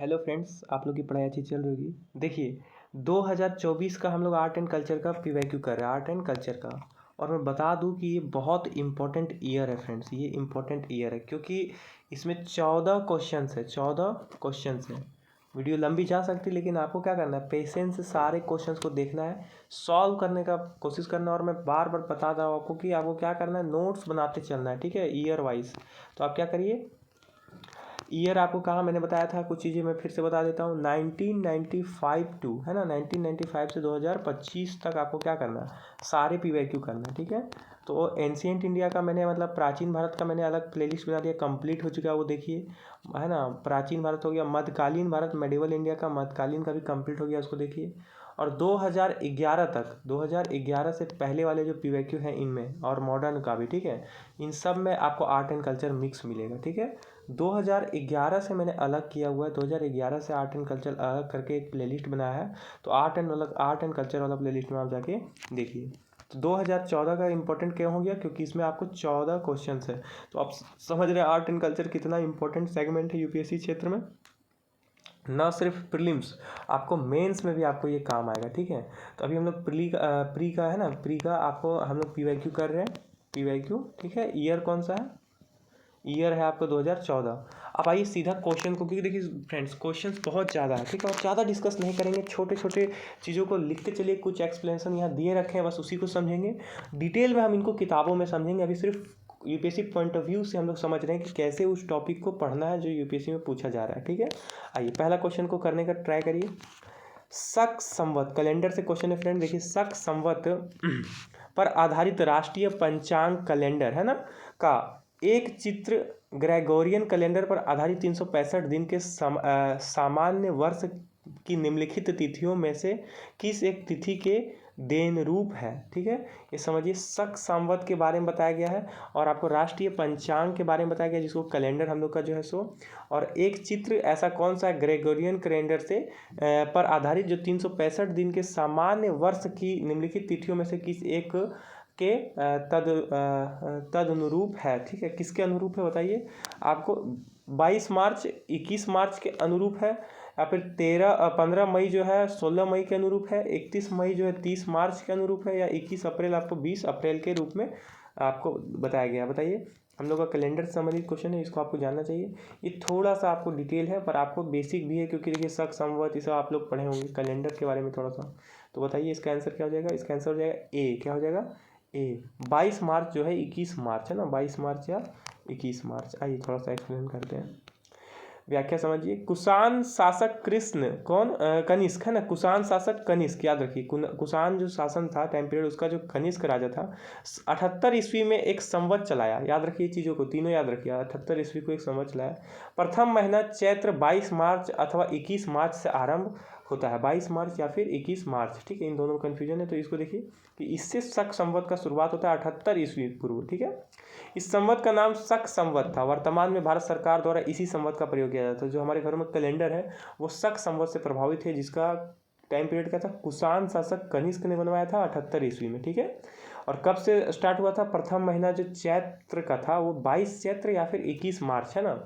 Hello friends, आप लोग की पढ़ाई अच्छी चल रही होगी। देखिए 2024 का हम लोग आर्ट एंड कल्चर का पीवाईक्यू कर रहे हैं, आर्ट एंड कल्चर का। और मैं बता दूं कि ये बहुत इम्पोर्टेंट ईयर है फ्रेंड्स, ये इम्पोर्टेंट ईयर है क्योंकि इसमें 14 क्वेश्चंस है, 14 क्वेश्चंस है। वीडियो लंबी जा सकती है लेकिन आपको क्या करना है, पेशेंस से सारे क्वेश्चंस को देखना है, सॉल्व करने का कोशिश करना है। और मैं बार बार बता रहा हूँ आपको कि आपको क्या करना है, नोट्स बनाते चलना है, ठीक है, ईयर वाइज। तो आप क्या करिए, ईयर आपको कहा मैंने बताया था, कुछ चीज़ें मैं फिर से बता देता हूँ। 1995 टू है ना, 1995 से 2025 तक आपको क्या करना है, सारे पीवाईक्यू करना है, ठीक है। तो एंशियंट इंडिया का मैंने मतलब प्राचीन भारत का मैंने अलग प्लेलिस्ट बना दिया, कंप्लीट हो चुका है वो, देखिए है ना। प्राचीन भारत हो गया, मध्यकालीन भारत मेडिवल इंडिया का मध्यकालीन का भी कंप्लीट हो गया, उसको देखिए। और 2011 तक, 2011 से पहले वाले जो पीवाईक्यू हैं इनमें, और मॉडर्न का भी, ठीक है, इन सब में आपको आर्ट एंड कल्चर मिक्स मिलेगा, ठीक है। 2011 से मैंने अलग किया हुआ है, 2011 से आर्ट एंड कल्चर अलग करके एक प्लेलिस्ट बनाया है। तो आर्ट एंड कल्चर वाला प्लेलिस्ट में आप जाके देखिए। तो 2014 का इंपॉर्टेंट क्यों हो गया, क्योंकि इसमें आपको 14 क्वेश्चंस है। तो आप समझ रहे हैं आर्ट एंड कल्चर कितना इंपॉर्टेंट सेगमेंट है यूपीएससी क्षेत्र में। ना सिर्फ प्रीलिम्स, आपको मेंस में भी आपको ये काम आएगा, ठीक है। तो अभी हम लोग प्री का है ना, प्री का आपको हम लोग पीवाईक्यू कर रहे हैं, पीवाईक्यू, ठीक है। ईयर कौन सा है, ईयर है आपको 2014। अब आइए सीधा क्वेश्चन को, क्योंकि देखिए फ्रेंड्स क्वेश्चंस बहुत ज़्यादा है, ठीक है, और ज़्यादा डिस्कस नहीं करेंगे, छोटे छोटे चीज़ों को लिखते चलिए। कुछ एक्सप्लेनेशन यहाँ दिए रखे हैं, बस उसी को समझेंगे। डिटेल में हम इनको किताबों में समझेंगे, अभी सिर्फ यूपीएससी पॉइंट ऑफ व्यू से हम लोग समझ रहे हैं कि कैसे उस टॉपिक को पढ़ना है जो यूपीएससी में पूछा जा रहा है, ठीक है। आइए पहला क्वेश्चन को करने का ट्राई करिए। शक संवत कैलेंडर से क्वेश्चन है फ्रेंड, देखिए शक संवत पर आधारित राष्ट्रीय पंचांग कैलेंडर है ना का एक चित्र ग्रेगोरियन कैलेंडर पर आधारित 365 दिन के सामान्य वर्ष की निम्नलिखित तिथियों में से किस एक तिथि के देन रूप है, ठीक है। ये समझिए, शक संवत के बारे में बताया गया है और आपको राष्ट्रीय पंचांग के बारे में बताया गया जिसको कैलेंडर हम लोग का जो है सो। और एक चित्र ऐसा कौन सा है ग्रेगोरियन कैलेंडर से पर आधारित जो 365 दिन के सामान्य वर्ष की निम्नलिखित तिथियों में से किस एक के तद अनुरूप है, ठीक है। किसके अनुरूप है बताइए, आपको 22 मार्च 21 मार्च के अनुरूप है, या फिर 15 मई जो है 16 मई के अनुरूप है, 31 मई जो है 30 मार्च के अनुरूप है, या 21 अप्रैल आपको 20 अप्रैल के रूप में आपको बताया गया। बताइए, हम लोग का कैलेंडर से संबंधित क्वेश्चन है, इसको आपको जानना चाहिए। ये थोड़ा सा आपको डिटेल है पर आपको बेसिक भी है, क्योंकि देखिए शक संवत ये सब आप लोग पढ़े होंगे कैलेंडर के बारे में थोड़ा सा। तो बताइए इसका आंसर क्या हो जाएगा, इसका आंसर हो जाएगा ए, क्या हो जाएगा ए, 22 मार्च जो है 21 मार्च है ना, 22 मार्च या 21 मार्च। आइए थोड़ा सा एक्सप्लेन करते हैं, व्याख्या समझिए। कुषाण शासक कृष्ण कौन, कनिष्क है ना, कुषाण शासक कनिष्क, याद रखिए कुषाण जो शासन था टाइम पीरियड उसका, जो कनिष्क राजा था 78 ईस्वी में एक संवत चलाया, याद रखिए चीज़ों को, तीनों याद रखिए। 78 ईस्वी को एक संवत चलाया। प्रथम महीना चैत्र 22 मार्च अथवा 21 मार्च से आरंभ होता है, 22 मार्च या फिर 21 मार्च, ठीक है। इन दोनों में कन्फ्यूजन है, तो इसको देखिए कि इससे शक संवत का शुरुआत होता है 78 ईस्वी पूर्व, ठीक है। इस संवत का नाम शक संवत था। वर्तमान में भारत सरकार द्वारा इसी संवत का प्रयोग किया जाता है। जो हमारे घरों में कैलेंडर है वो शक संवत से प्रभावित है, जिसका टाइम पीरियड क्या था, कुषाण शासक कनिष्क ने बनवाया था 78 ईस्वी में, ठीक है। और कब से स्टार्ट हुआ था, प्रथम महीना जो चैत्र का था वो 22 चैत्र या फिर 21 मार्च है ना,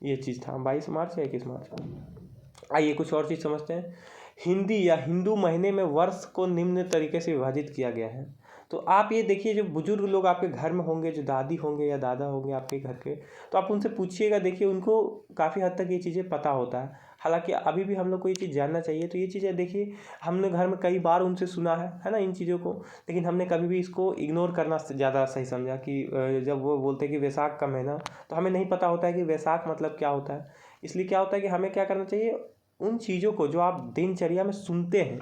ये चीज़ था, 22 मार्च या 21 मार्च। आइए कुछ और चीज़ समझते हैं। हिंदी या हिंदू महीने में वर्ष को निम्न तरीके से विभाजित किया गया है। तो आप ये देखिए, जो बुजुर्ग लोग आपके घर में होंगे, जो दादी होंगे या दादा होंगे आपके घर के, तो आप उनसे पूछिएगा, देखिए उनको काफ़ी हद तक ये चीज़ें पता होता है। हालांकि अभी भी हम लोग को ये चीज़ जानना चाहिए। तो ये चीज़ें देखिए, हमने घर में कई बार उनसे सुना है ना इन चीज़ों को, लेकिन हमने कभी भी इसको इग्नोर करना ज़्यादा सही समझा कि जब वो बोलते हैं कि वैशाख का महीना, तो हमें नहीं पता होता है कि वैशाख मतलब क्या होता है। इसलिए क्या होता है कि हमें क्या करना चाहिए, उन चीज़ों को जो आप दिनचर्या में सुनते हैं,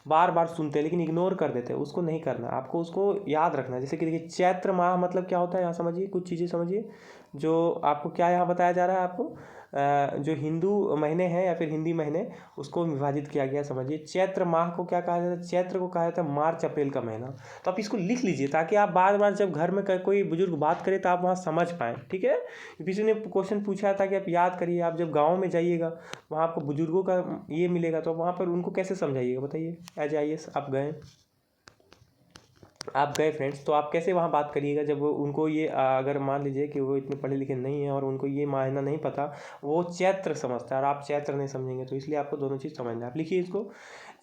बार बार सुनते हैं लेकिन इग्नोर कर देते हैं, उसको नहीं करना, आपको उसको याद रखना है। जैसे कि देखिए चैत्र माह मतलब क्या होता है, यहाँ समझिए, कुछ चीज़ें समझिए जो आपको क्या यहाँ बताया जा रहा है। आपको जो हिंदू महीने हैं या फिर हिंदी महीने, उसको विभाजित किया गया। समझिए चैत्र माह को क्या कहा जाता है, चैत्र को कहा जाता है मार्च अप्रैल का महीना। तो आप इसको लिख लीजिए ताकि आप बार बार जब घर में कोई बुजुर्ग बात करे तो आप वहाँ समझ पाएँ, ठीक है। किसी ने क्वेश्चन पूछा था कि आप याद करिए, आप जब गाँव में जाइएगा वहाँ आपको बुजुर्गों का ये मिलेगा, तो वहाँ पर उनको कैसे समझाइएगा बताइए। एज आई एस आप गए, आप गए फ्रेंड्स, तो आप कैसे वहाँ बात करिएगा जब उनको ये अगर मान लीजिए कि वो इतने पढ़े लिखे नहीं हैं और उनको ये महीना नहीं पता, वो चैत्र समझता है और आप चैत्र नहीं समझेंगे, तो इसलिए आपको दोनों चीज़ समझना है। आप लिखिए इसको,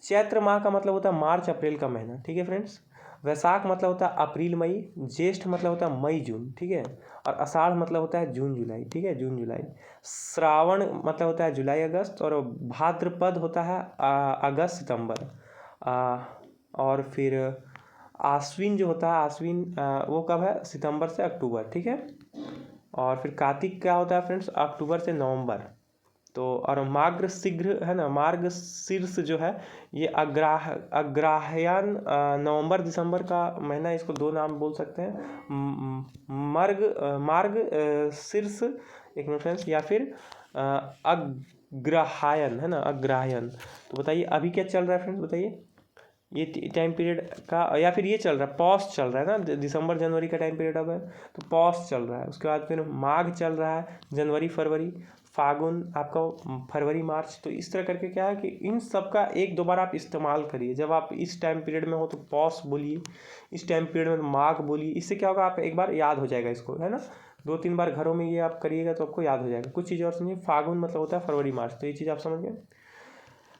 चैत्र माह का मतलब होता है मार्च अप्रैल का महीना, ठीक है फ्रेंड्स। वैशाख मतलब होता है अप्रैल मई, ज्येष्ठ मतलब होता है मई जून, ठीक है। और आषाढ़ मतलब होता है जून जुलाई, ठीक है, जून जुलाई। श्रावण मतलब होता है जुलाई अगस्त, और भाद्रपद होता है अगस्त सितंबर। और फिर आश्विन जो होता है, आश्विन वो कब है, सितंबर से अक्टूबर, ठीक है। और फिर कार्तिक क्या होता है फ्रेंड्स, अक्टूबर से नवंबर। तो और मार्ग शीघ्र है ना, मार्ग शीर्ष जो है ये अग्रहायण नवंबर दिसंबर का महीना, इसको दो नाम बोल सकते हैं, मार्ग शीर्ष एक मिनट फ्रेंड्स, या फिर अग्रहायण है ना, अग्रहायण। तो बताइए अभी क्या चल रहा है फ्रेंड्स, बताइए ये टाइम पीरियड का, या फिर ये चल रहा है पौष चल रहा है ना, दिसंबर जनवरी का टाइम पीरियड अब है, तो पौष चल रहा है। उसके बाद फिर माघ चल रहा है, जनवरी फरवरी, फागुन आपका फरवरी मार्च। तो इस तरह करके क्या है कि इन सब का एक दो बार आप इस्तेमाल करिए। जब आप इस टाइम पीरियड में हो तो पौष बोलिए, इस टाइम पीरियड में माघ बोलिए। इससे क्या होगा, आप एक बार याद हो जाएगा इसको, है ना। 2-3 बार घरों में ये आप करिएगा तो आपको याद हो जाएगा। कुछ चीज़ और समझिए, फागुन मतलब होता है फरवरी मार्च, तो ये चीज़ आप समझ गए।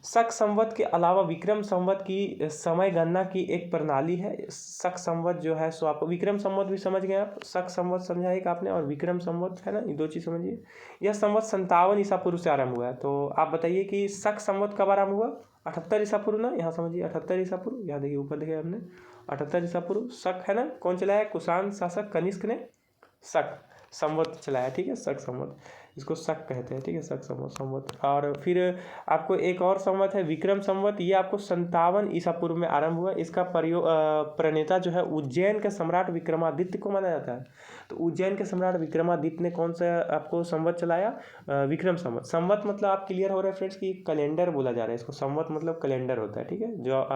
शक संवत के अलावा विक्रम संवत की समय गणना की एक प्रणाली है। शक संवत जो है सो आप विक्रम संवत भी समझ गए, आप शक संवत समझा एक आपने, और विक्रम संवत है ना, ये दो चीज़ समझिए। यह संवत 57 ईसा पूर्व से आरंभ हुआ है। तो आप बताइए कि शक संवत कब आरंभ हुआ, 78 ईसा पूर्व ना, यहाँ समझिए 78 ईसा पूर्व, यहाँ देखिए ऊपर देखिए हमने 78 ईसा पूर्व। शक है ना, कौन चलाया, कुषाण शासक कनिष्क ने शक संवत चलाया, ठीक है, शक संवत, इसको शक कहते हैं, ठीक है, शक संवत। और फिर आपको एक और संवत है विक्रम संवत, ये आपको 57 ईसा पूर्व में आरंभ हुआ। इसका प्रणेता जो है उज्जैन के सम्राट विक्रमादित्य को माना जाता है। तो उज्जैन के सम्राट विक्रमादित्य ने कौन सा आपको संवत चलाया, विक्रम संवत। संवत मतलब आप क्लियर हो रहे हैं फ्रेंड्स कि कैलेंडर बोला जा रहा है इसको, संवत मतलब कैलेंडर होता है, ठीक है, जो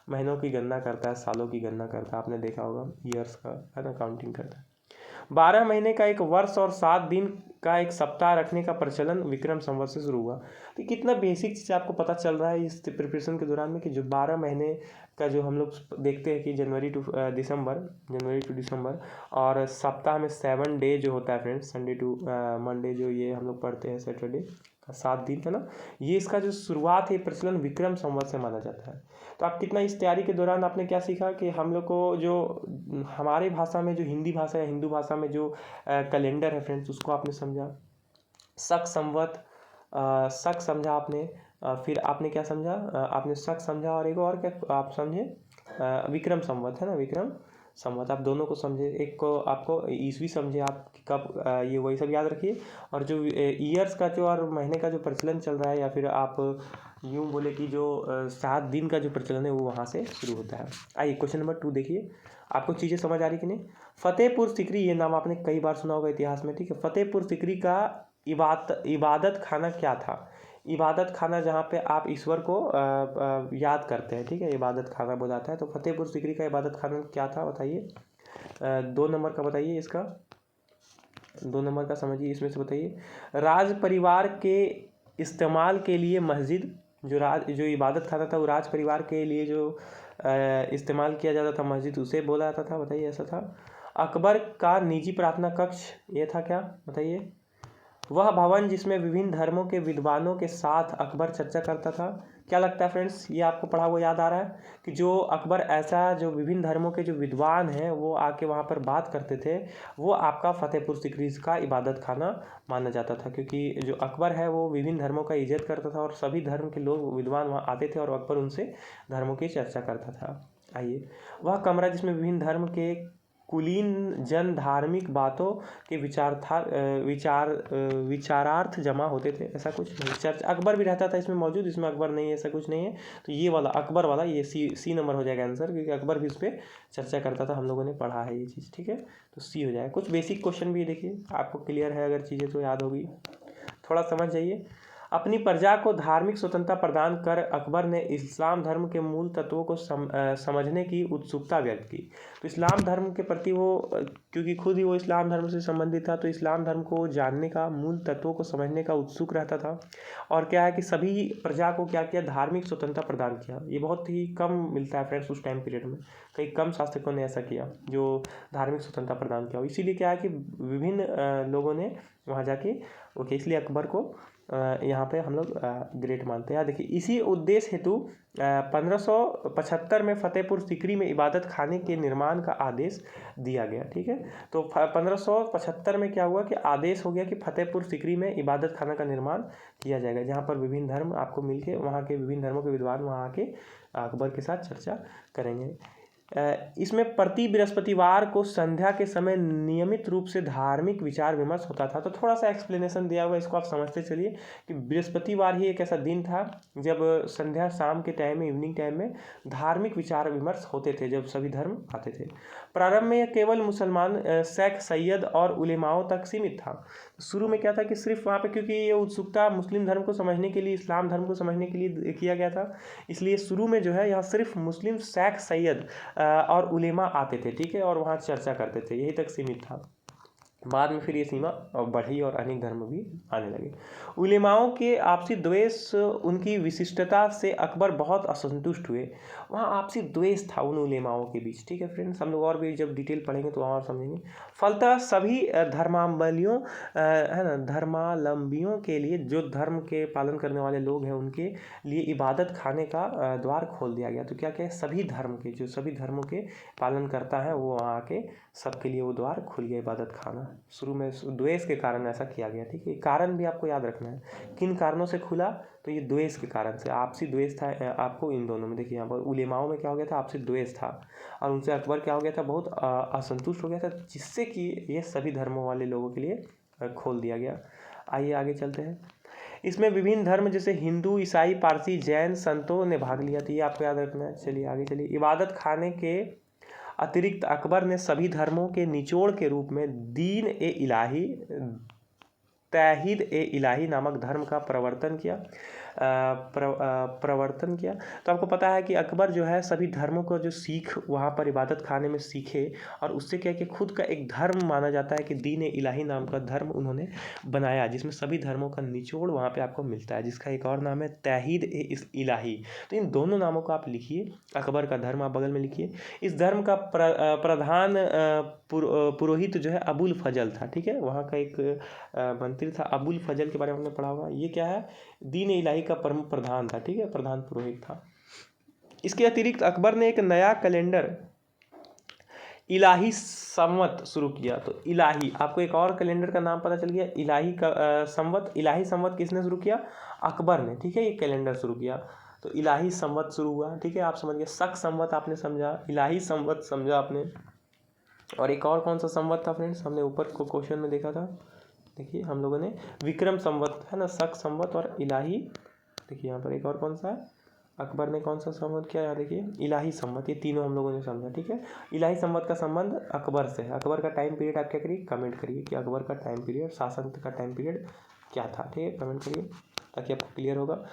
महीनों की गणना करता है, सालों की गणना करता है, आपने देखा होगा, ईयर्स का है ना, काउंटिंग करता है। 12 महीने का एक वर्ष और 7 दिन का एक सप्ताह रखने का प्रचलन विक्रम संवत से शुरू हुआ। तो कितना बेसिक चीज़ आपको पता चल रहा है इस प्रिपरेशन के दौरान में, कि जो 12 महीने का जो हम लोग देखते हैं कि जनवरी टू दिसंबर, और सप्ताह में 7 डे जो होता है फ्रेंड्स, संडे टू मंडे जो ये हम लोग पढ़ते हैं, सैटरडे का 7 दिन है ना, ये इसका जो शुरुआत है प्रचलन विक्रम संवत से माना जाता है। तो आप कितना इस तैयारी के दौरान आपने क्या सीखा कि हम लोग को जो हमारे भाषा में जो हिंदी भाषा या हिंदू भाषा में जो कैलेंडर है फ्रेंड्स, उसको आपने समझा, शक संवत शक समझा आपने, फिर आपने क्या समझा, आपने शक समझा, और एक और क्या आप समझे, विक्रम संवत है ना, विक्रम संवत, आप दोनों को समझे। एक को आपको ईस्वी समझे आप कब, ये वही सब याद रखिए। और जो ईयर्स का जो और महीने का जो प्रचलन चल रहा है, या फिर आप यूँ बोले कि जो 7 दिन का जो प्रचलन है वो वहाँ से शुरू होता है। आइए क्वेश्चन नंबर 2 देखिए, आपको चीज़ें समझ आ रही कि नहीं। फतेहपुर सिकरी, ये नाम आपने कई बार सुना होगा इतिहास में, ठीक है। फतेहपुर सिकरी का इबादत खाना क्या था, इबादत खाना जहाँ पे आप ईश्वर को याद करते हैं, ठीक है, इबादत खाना बुलाता है। तो फतेहपुर सिकरी का इबादत खाना क्या था बताइए, 2 नंबर का बताइए, इसका 2 नंबर का समझिए, इसमें से बताइए। राज परिवार के इस्तेमाल के लिए मस्जिद, जो इबादत खाना था वो राज परिवार के लिए जो इस्तेमाल किया जाता था मस्जिद, उसे बोला जाता था, बताइए ऐसा था। अकबर का निजी प्रार्थना कक्ष ये था क्या, बताइए। वह भवन जिसमें विभिन्न धर्मों के विद्वानों के साथ अकबर चर्चा करता था। क्या लगता है फ्रेंड्स, ये आपको पढ़ा हुआ याद आ रहा है कि जो अकबर ऐसा जो विभिन्न धर्मों के जो विद्वान हैं वो आके वहाँ पर बात करते थे, वो आपका फतेहपुर सिकरी का इबादत खाना माना जाता था। क्योंकि जो अकबर है वो विभिन्न धर्मों का इज्जत करता था और सभी धर्म के लोग विद्वान वहाँ आते थे और अकबर उनसे धर्मों की चर्चा करता था। आइए, वह कमरा जिसमें विभिन्न धर्म के कुलीन जन धार्मिक बातों के विचारार्थ जमा होते थे, ऐसा कुछ नहीं। चर्च अकबर भी रहता था इसमें मौजूद, इसमें अकबर नहीं है ऐसा कुछ नहीं है। तो ये वाला अकबर वाला, ये सी नंबर हो जाएगा आंसर, क्योंकि अकबर भी उस पर चर्चा करता था, हम लोगों ने पढ़ा है ये चीज़, ठीक है। तो सी हो जाएगा। कुछ बेसिक क्वेश्चन भी देखिए, आपको क्लियर है अगर चीज़ें तो याद होगी, थोड़ा समझ जाइए। अपनी प्रजा को धार्मिक स्वतंत्रता प्रदान कर अकबर ने इस्लाम धर्म के मूल तत्वों को समझने की उत्सुकता व्यक्त की। तो इस्लाम धर्म के प्रति वो क्योंकि खुद ही वो इस्लाम धर्म से संबंधित था, तो इस्लाम धर्म को जानने का, मूल तत्वों को समझने का उत्सुक रहता था। और क्या है कि सभी प्रजा को क्या किया, धार्मिक स्वतंत्रता प्रदान किया। ये बहुत ही कम मिलता है फ्रेंड्स उस टाइम पीरियड में, कई कम शासकों ने ऐसा किया जो धार्मिक स्वतंत्रता प्रदान किया। इसीलिए क्या है कि विभिन्न लोगों ने वहाँ जाके ओके, इसलिए अकबर को यहाँ पे हम लोग ग्रेट मानते हैं। देखिए इसी उद्देश्य हेतु 1575 में फतेहपुर सीकरी में इबादत खाने के निर्माण का आदेश दिया गया। ठीक है, तो 1575 में क्या हुआ कि आदेश हो गया कि फतेहपुर सीकरी में इबादत खाना का निर्माण किया जाएगा, जहाँ पर विभिन्न धर्म आपको मिलके वहाँ के विभिन्न धर्मों के विद्वान वहाँ आके अकबर के साथ चर्चा करेंगे। इसमें प्रति बृहस्पतिवार को संध्या के समय नियमित रूप से धार्मिक विचार विमर्श होता था। तो थोड़ा सा एक्सप्लेनेशन दिया हुआ है, इसको आप समझते चलिए कि बृहस्पतिवार ही एक ऐसा दिन था जब संध्या शाम के टाइम में, इवनिंग टाइम में धार्मिक विचार विमर्श होते थे, जब सभी धर्म आते थे। प्रारंभ में यह केवल मुसलमान शेख सैयद और उलेमाओं तक सीमित था। शुरू में क्या था कि सिर्फ वहाँ पे, क्योंकि ये उत्सुकता मुस्लिम धर्म को समझने के लिए, इस्लाम धर्म को समझने के लिए किया गया था, इसलिए शुरू में जो है यहाँ सिर्फ मुस्लिम शेख सैयद और उलेमा आते थे। ठीक है, और वहाँ चर्चा करते थे, यही तक सीमित था। बाद में फिर ये सीमा बढ़ी और अनेक धर्म भी आने लगे। उलेमाओं के आपसी द्वेष, उनकी विशिष्टता से अकबर बहुत असंतुष्ट हुए। वहाँ आपसी द्वेष था उन उलेमाओं के बीच। ठीक है फ्रेंड्स, हम लोग और भी जब डिटेल पढ़ेंगे तो और समझेंगे। फलतः सभी धर्मावलंबियों है ना, धर्मावलंबियों के लिए, जो धर्म के पालन करने वाले लोग हैं उनके लिए इबादत खाने का द्वार खोल दिया गया। तो क्या क्या, सभी धर्म के, जो सभी धर्मों के पालन करता है वो वहाँ आके सबके लिए वो द्वार खुल गया इबादत खाना। शुरू में द्वेष के कारण ऐसा किया गया। ठीक है, कारण भी आपको याद रखना है, किन कारणों से खुला, तो ये द्वेष के कारण से, आपसी द्वेष था आपको इन दोनों में। देखिए यहाँ पर उलेमाओं में क्या हो गया था, आपसी द्वेष था, और उनसे अकबर क्या हो गया था, बहुत असंतुष्ट हो गया था, जिससे कि ये सभी धर्मों वाले लोगों के लिए खोल दिया गया। आइए आगे चलते हैं। इसमें विभिन्न धर्म जैसे हिंदू, ईसाई, पारसी, जैन संतों ने भाग लिया था, ये आपको याद रखना है। चलिए आगे चलिए। इबादत खाने के अतिरिक्त अकबर ने सभी धर्मों के निचोड़ के रूप में दीन ए इलाही, तौहीद ए इलाही नामक धर्म का प्रवर्तन किया। तो आपको पता है कि अकबर जो है सभी धर्मों को जो सीख वहाँ पर इबादत खाने में सीखे, और उससे क्या कि खुद का एक धर्म माना जाता है कि दीन ए इलाही नाम का धर्म उन्होंने बनाया, जिसमें सभी धर्मों का निचोड़ वहाँ पे आपको मिलता है, जिसका एक और नाम है तौहीद ए इलाही। तो इन दोनों नामों को आप लिखिए, अकबर का धर्म आप बगल में लिखिए। इस धर्म का प्रधान पुरोहित जो है अबुल फजल था। ठीक है, वहाँ का एक मंत्री था, अबुल फजल के बारे में हमने पढ़ा होगा। ये क्या है, दीन इलाही का परम प्रधान था। ठीक है, प्रधान पुरोहित था। इसके अतिरिक्त अकबर ने एक नया कैलेंडर इलाही संवत शुरू किया। तो इलाही, आपको एक और कैलेंडर का नाम पता चल गया, इलाही का संवत। इलाही संवत किसने शुरू किया, अकबर ने। ठीक है, ये कैलेंडर शुरू किया, तो इलाही संवत शुरू हुआ। ठीक है, आप समझ गए, शक संवत आपने समझा, इलाही संवत समझा आपने। और एक और कौन सा संवत था फ्रेंड्स, हमने ऊपर को क्वेश्चन में देखा था, देखिए हम लोगों ने विक्रम संवत है ना, शक संवत और इलाही। देखिए यहाँ पर एक और कौन सा है, अकबर ने कौन सा संवत किया, यहाँ देखिए इलाही संवत। ये तीनों हम लोगों ने समझा। ठीक है, इलाही संवत का संबंध अकबर से है। अकबर का टाइम पीरियड आप क्या करिए, कमेंट करिए कि अकबर का टाइम पीरियड, शासन का टाइम पीरियड क्या था। ठीक है, कमेंट करिए ताकि आपको क्लियर होगा।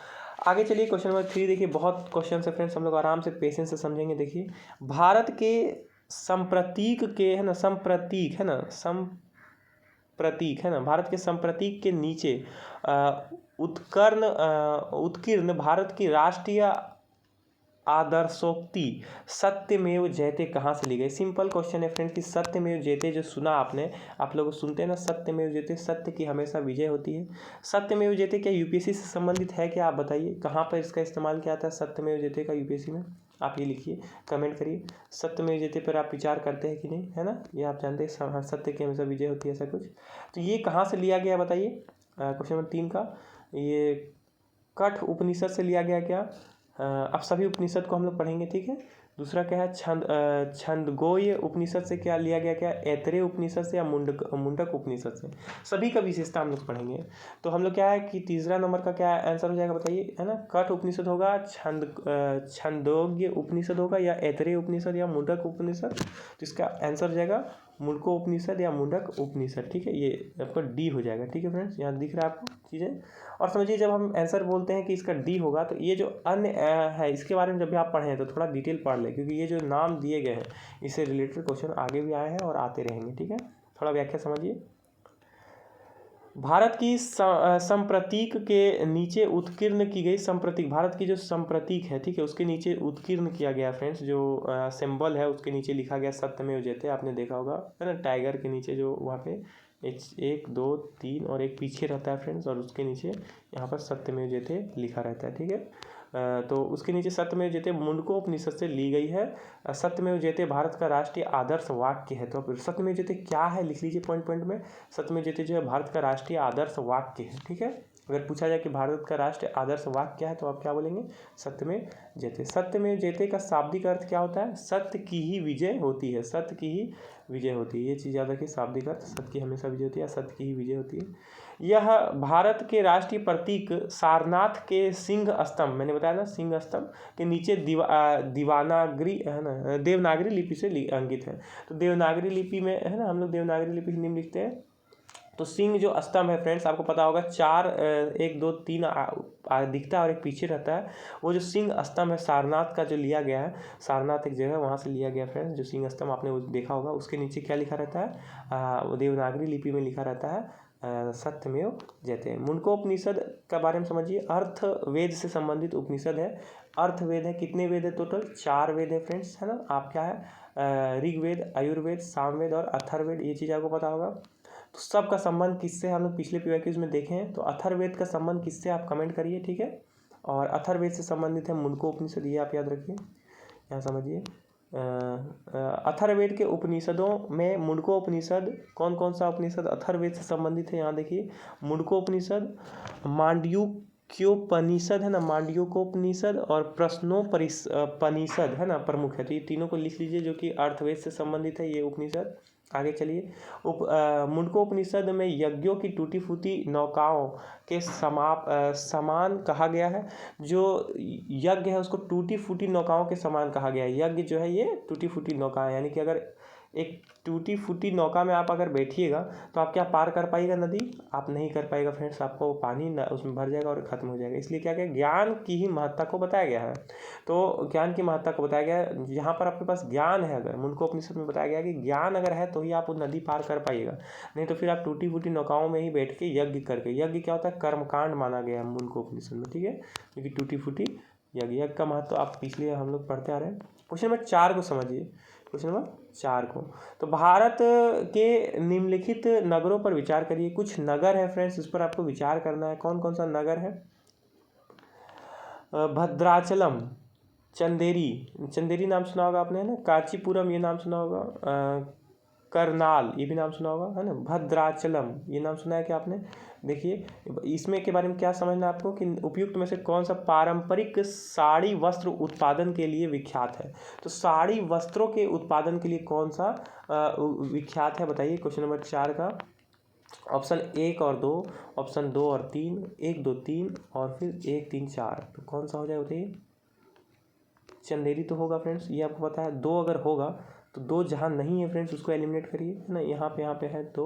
आगे चलिए क्वेश्चन नंबर 3 देखिए, बहुत क्वेश्चन है फ्रेंड्स, हम लोग आराम से पेशेंस से समझेंगे। देखिए भारत के संप्रतीक के है ना, संप्रतीक है ना, प्रतीक है ना, भारत के संप्रतीक के नीचे उत्कीर्ण भारत की राष्ट्रीय आदर्शोक्ति सत्यमेव जयते कहाँ से ली गई। सिंपल क्वेश्चन है फ्रेंड कि सत्यमेव जयते जो सुना आपने, आप लोग सुनते हैं ना, सत्यमेव जयते, सत्य की हमेशा विजय होती है। सत्यमेव जयते क्या यूपीएससी से संबंधित है क्या, आप बताइए कहाँ पर इसका इस्तेमाल किया था सत्यमेव जयते का यूपीएससी में, आप ये लिखिए, कमेंट करिए। सत्यमेव जयते पर आप विचार करते हैं कि नहीं, है ना, ये आप जानते हैं सत्य की हमेशा विजय होती है, ऐसा कुछ। तो ये कहाँ से लिया गया बताइए, क्वेश्चन नंबर 3 का, ये कठ उपनिषद से लिया गया क्या। अब सभी उपनिषद को हम लोग पढ़ेंगे। ठीक है, दूसरा क्या है, छंदोग्य उपनिषद से क्या लिया गया, क्या ऐतरेय उपनिषद से या मुंडक उपनिषद से, सभी का विशेषता हम लोग पढ़ेंगे। तो हम लोग क्या है कि तीसरा नंबर का क्या आंसर हो जाएगा बताइए, है ना, कठ उपनिषद होगा, छंदोग्य उपनिषद होगा, या ऐतरेय उपनिषद या मुंडक उपनिषद। तो इसका आंसर हो जाएगा मुंडको उपनिषद या मुंडक उपनिषद, ठीक है, ये आपका डी हो जाएगा। ठीक है फ्रेंड्स, यहाँ दिख रहा है आपको चीज़ें। और समझिए जब हम आंसर बोलते हैं कि इसका डी होगा, तो ये जो अन्य है इसके बारे में जब भी आप पढ़ें तो थोड़ा डिटेल पढ़ लें, क्योंकि ये जो नाम दिए गए हैं इससे रिलेटेड क्वेश्चन आगे भी आए हैं और आते रहेंगे। ठीक है, थोड़ा व्याख्या समझिए। भारत की संप्रतीक के नीचे उत्कीर्ण की गई, संप्रतीक भारत की जो संप्रतीक है, ठीक है, उसके नीचे उत्कीर्ण किया गया फ्रेंड्स, जो सिंबल है उसके नीचे लिखा गया सत्यमेव जयते। आपने देखा होगा है ना, टाइगर के नीचे जो वहाँ पे 1 2 3 और एक पीछे रहता है फ्रेंड्स, और उसके नीचे यहाँ पर सत्यमेव जयते लिखा रहता है। ठीक है, तो उसके नीचे सत्यमेव जयते मुंडको उपनिषद से ली गई है। सत्यमेव जयते भारत का राष्ट्रीय आदर्श वाक्य है। तो सत्यमेव जयते क्या है लिख लीजिए पॉइंट पॉइंट में। सत्यमेव जयते जो है भारत का राष्ट्रीय आदर्श वाक्य है। ठीक है, अगर पूछा जाए कि भारत का राष्ट्रीय आदर्श वाक्य क्या है तो आप क्या बोलेंगे, सत्यमेव जयते। सत्यमेव जयते का शाब्दिक अर्थ क्या होता है, सत्य की ही विजय होती है, सत्य की ही विजय होती है। ये चीज़ याद रखिए, शाब्दिक अर्थ सत्य की हमेशा विजय होती है, सत्य की ही विजय होती है। यह भारत के राष्ट्रीय प्रतीक सारनाथ के सिंह स्तंभ, मैंने बताया ना सिंह स्तंभ के नीचे दीवानागरी है ना, देवनागरी लिपि से अंकित है। तो देवनागरी लिपि में है ना, हम लोग देवनागरी लिपि हिंदी में लिखते हैं। तो सिंह जो स्तंभ है फ्रेंड्स, आपको पता होगा 4 1 2 3 दिखता है और एक पीछे रहता है। वो जो सिंह स्तंभ है सारनाथ का जो लिया गया है, सारनाथ एक जगह वहाँ से लिया गया फ्रेंड्स, जो सिंह स्तंभ आपने देखा होगा, उसके नीचे क्या लिखा रहता है, वो देवनागरी लिपि में लिखा रहता है सत्यमेव जयते। मुंडको उपनिषद के बारे में समझिए। अर्थ वेद से संबंधित उपनिषद है। अर्थ वेद है, कितने वेद है टोटल, 4 वेद है फ्रेंड्स, है ना। आप क्या है, ऋग्वेद, आयुर्वेद, सामवेद और अथर्ववेद, ये चीज़ आपको पता होगा। तो सबका संबंध किससे हम लोग पिछले पीवाईक्यूज में देखे हैं। तो अथर्ववेद का संबंध किससे, आप कमेंट करिए। ठीक है, और अथर्ववेद से संबंधित है मुंडको उपनिषद, ये आप याद रखिए, यहाँ समझिए। अथर्ववेद के उपनिषदों में मुंडको उपनिषद, कौन कौन सा उपनिषद अथर्ववेद से संबंधित है, यहाँ देखिए। मुंडको उपनिषद, मांडूक्योपनिषद है ना, मांडूक्योपनिषद और प्रश्नोपनिषद है ना, प्रमुख है। तो ये तीनों को लिख लीजिए जो कि अर्थवेद से संबंधित है ये उपनिषद। आगे चलिए। मुंडको उपनिषद में यज्ञों की टूटी फूटी नौकाओं के समान कहा गया है। जो यज्ञ है उसको टूटी फूटी नौकाओं के समान कहा गया है। यज्ञ जो है ये टूटी फूटी नौका है, यानी कि अगर एक टूटी फूटी नौका में आप अगर बैठिएगा तो आप क्या पार कर पाइएगा नदी, आप नहीं कर पाएगा फ्रेंड्स, आपको पानी उसमें भर जाएगा और ख़त्म हो जाएगा। इसलिए क्या ज्ञान की ही महत्ता को बताया गया है। तो ज्ञान की महत्ता को बताया गया है। यहाँ पर आपके पास ज्ञान है, अगर मुंडको उपनिषद में बताया गया है कि ज्ञान अगर है तो ही आप वो नदी पार कर पाइएगा, नहीं तो फिर आप टूटी फूटी नौकाओं में ही बैठ के यज्ञ करके, यज्ञ क्या होता है, कर्मकांड माना गया है मुंडको उपनिषद में। ठीक है, क्योंकि टूटी फूटी यज्ञ का महत्व आप पिछले हम लोग पढ़ते आ रहे हैं। क्वेश्चन नंबर 4 को समझिए, क्वेश्चन नंबर 4 को। तो भारत के निम्नलिखित नगरों पर विचार करिए। कुछ नगर है फ्रेंड्स, इस पर आपको विचार करना है। कौन कौन सा नगर है, भद्राचलम, चंदेरी नाम सुना होगा आपने, है ना। कांचीपुरम ये नाम सुना होगा, करनाल ये भी नाम सुना होगा, है ना। भद्राचलम ये नाम सुना है क्या आपने। देखिए इसमें के बारे में क्या समझना है आपको कि उपयुक्त में से कौन सा पारंपरिक साड़ी वस्त्र उत्पादन के लिए विख्यात है। तो साड़ी वस्त्रों के उत्पादन के लिए कौन सा विख्यात है, बताइए। क्वेश्चन नंबर 4 का ऑप्शन 1 और 2, ऑप्शन 2 और 3, 1 2 3 और फिर 1 3 4, तो कौन सा हो जाएगा बताइए। चंदेरी तो होगा फ्रेंड्स, ये आपको पता है। 2 अगर होगा तो 2 जहाँ नहीं है फ्रेंड्स उसको एलिमिनेट करिए, है ना। यहाँ पे है 2।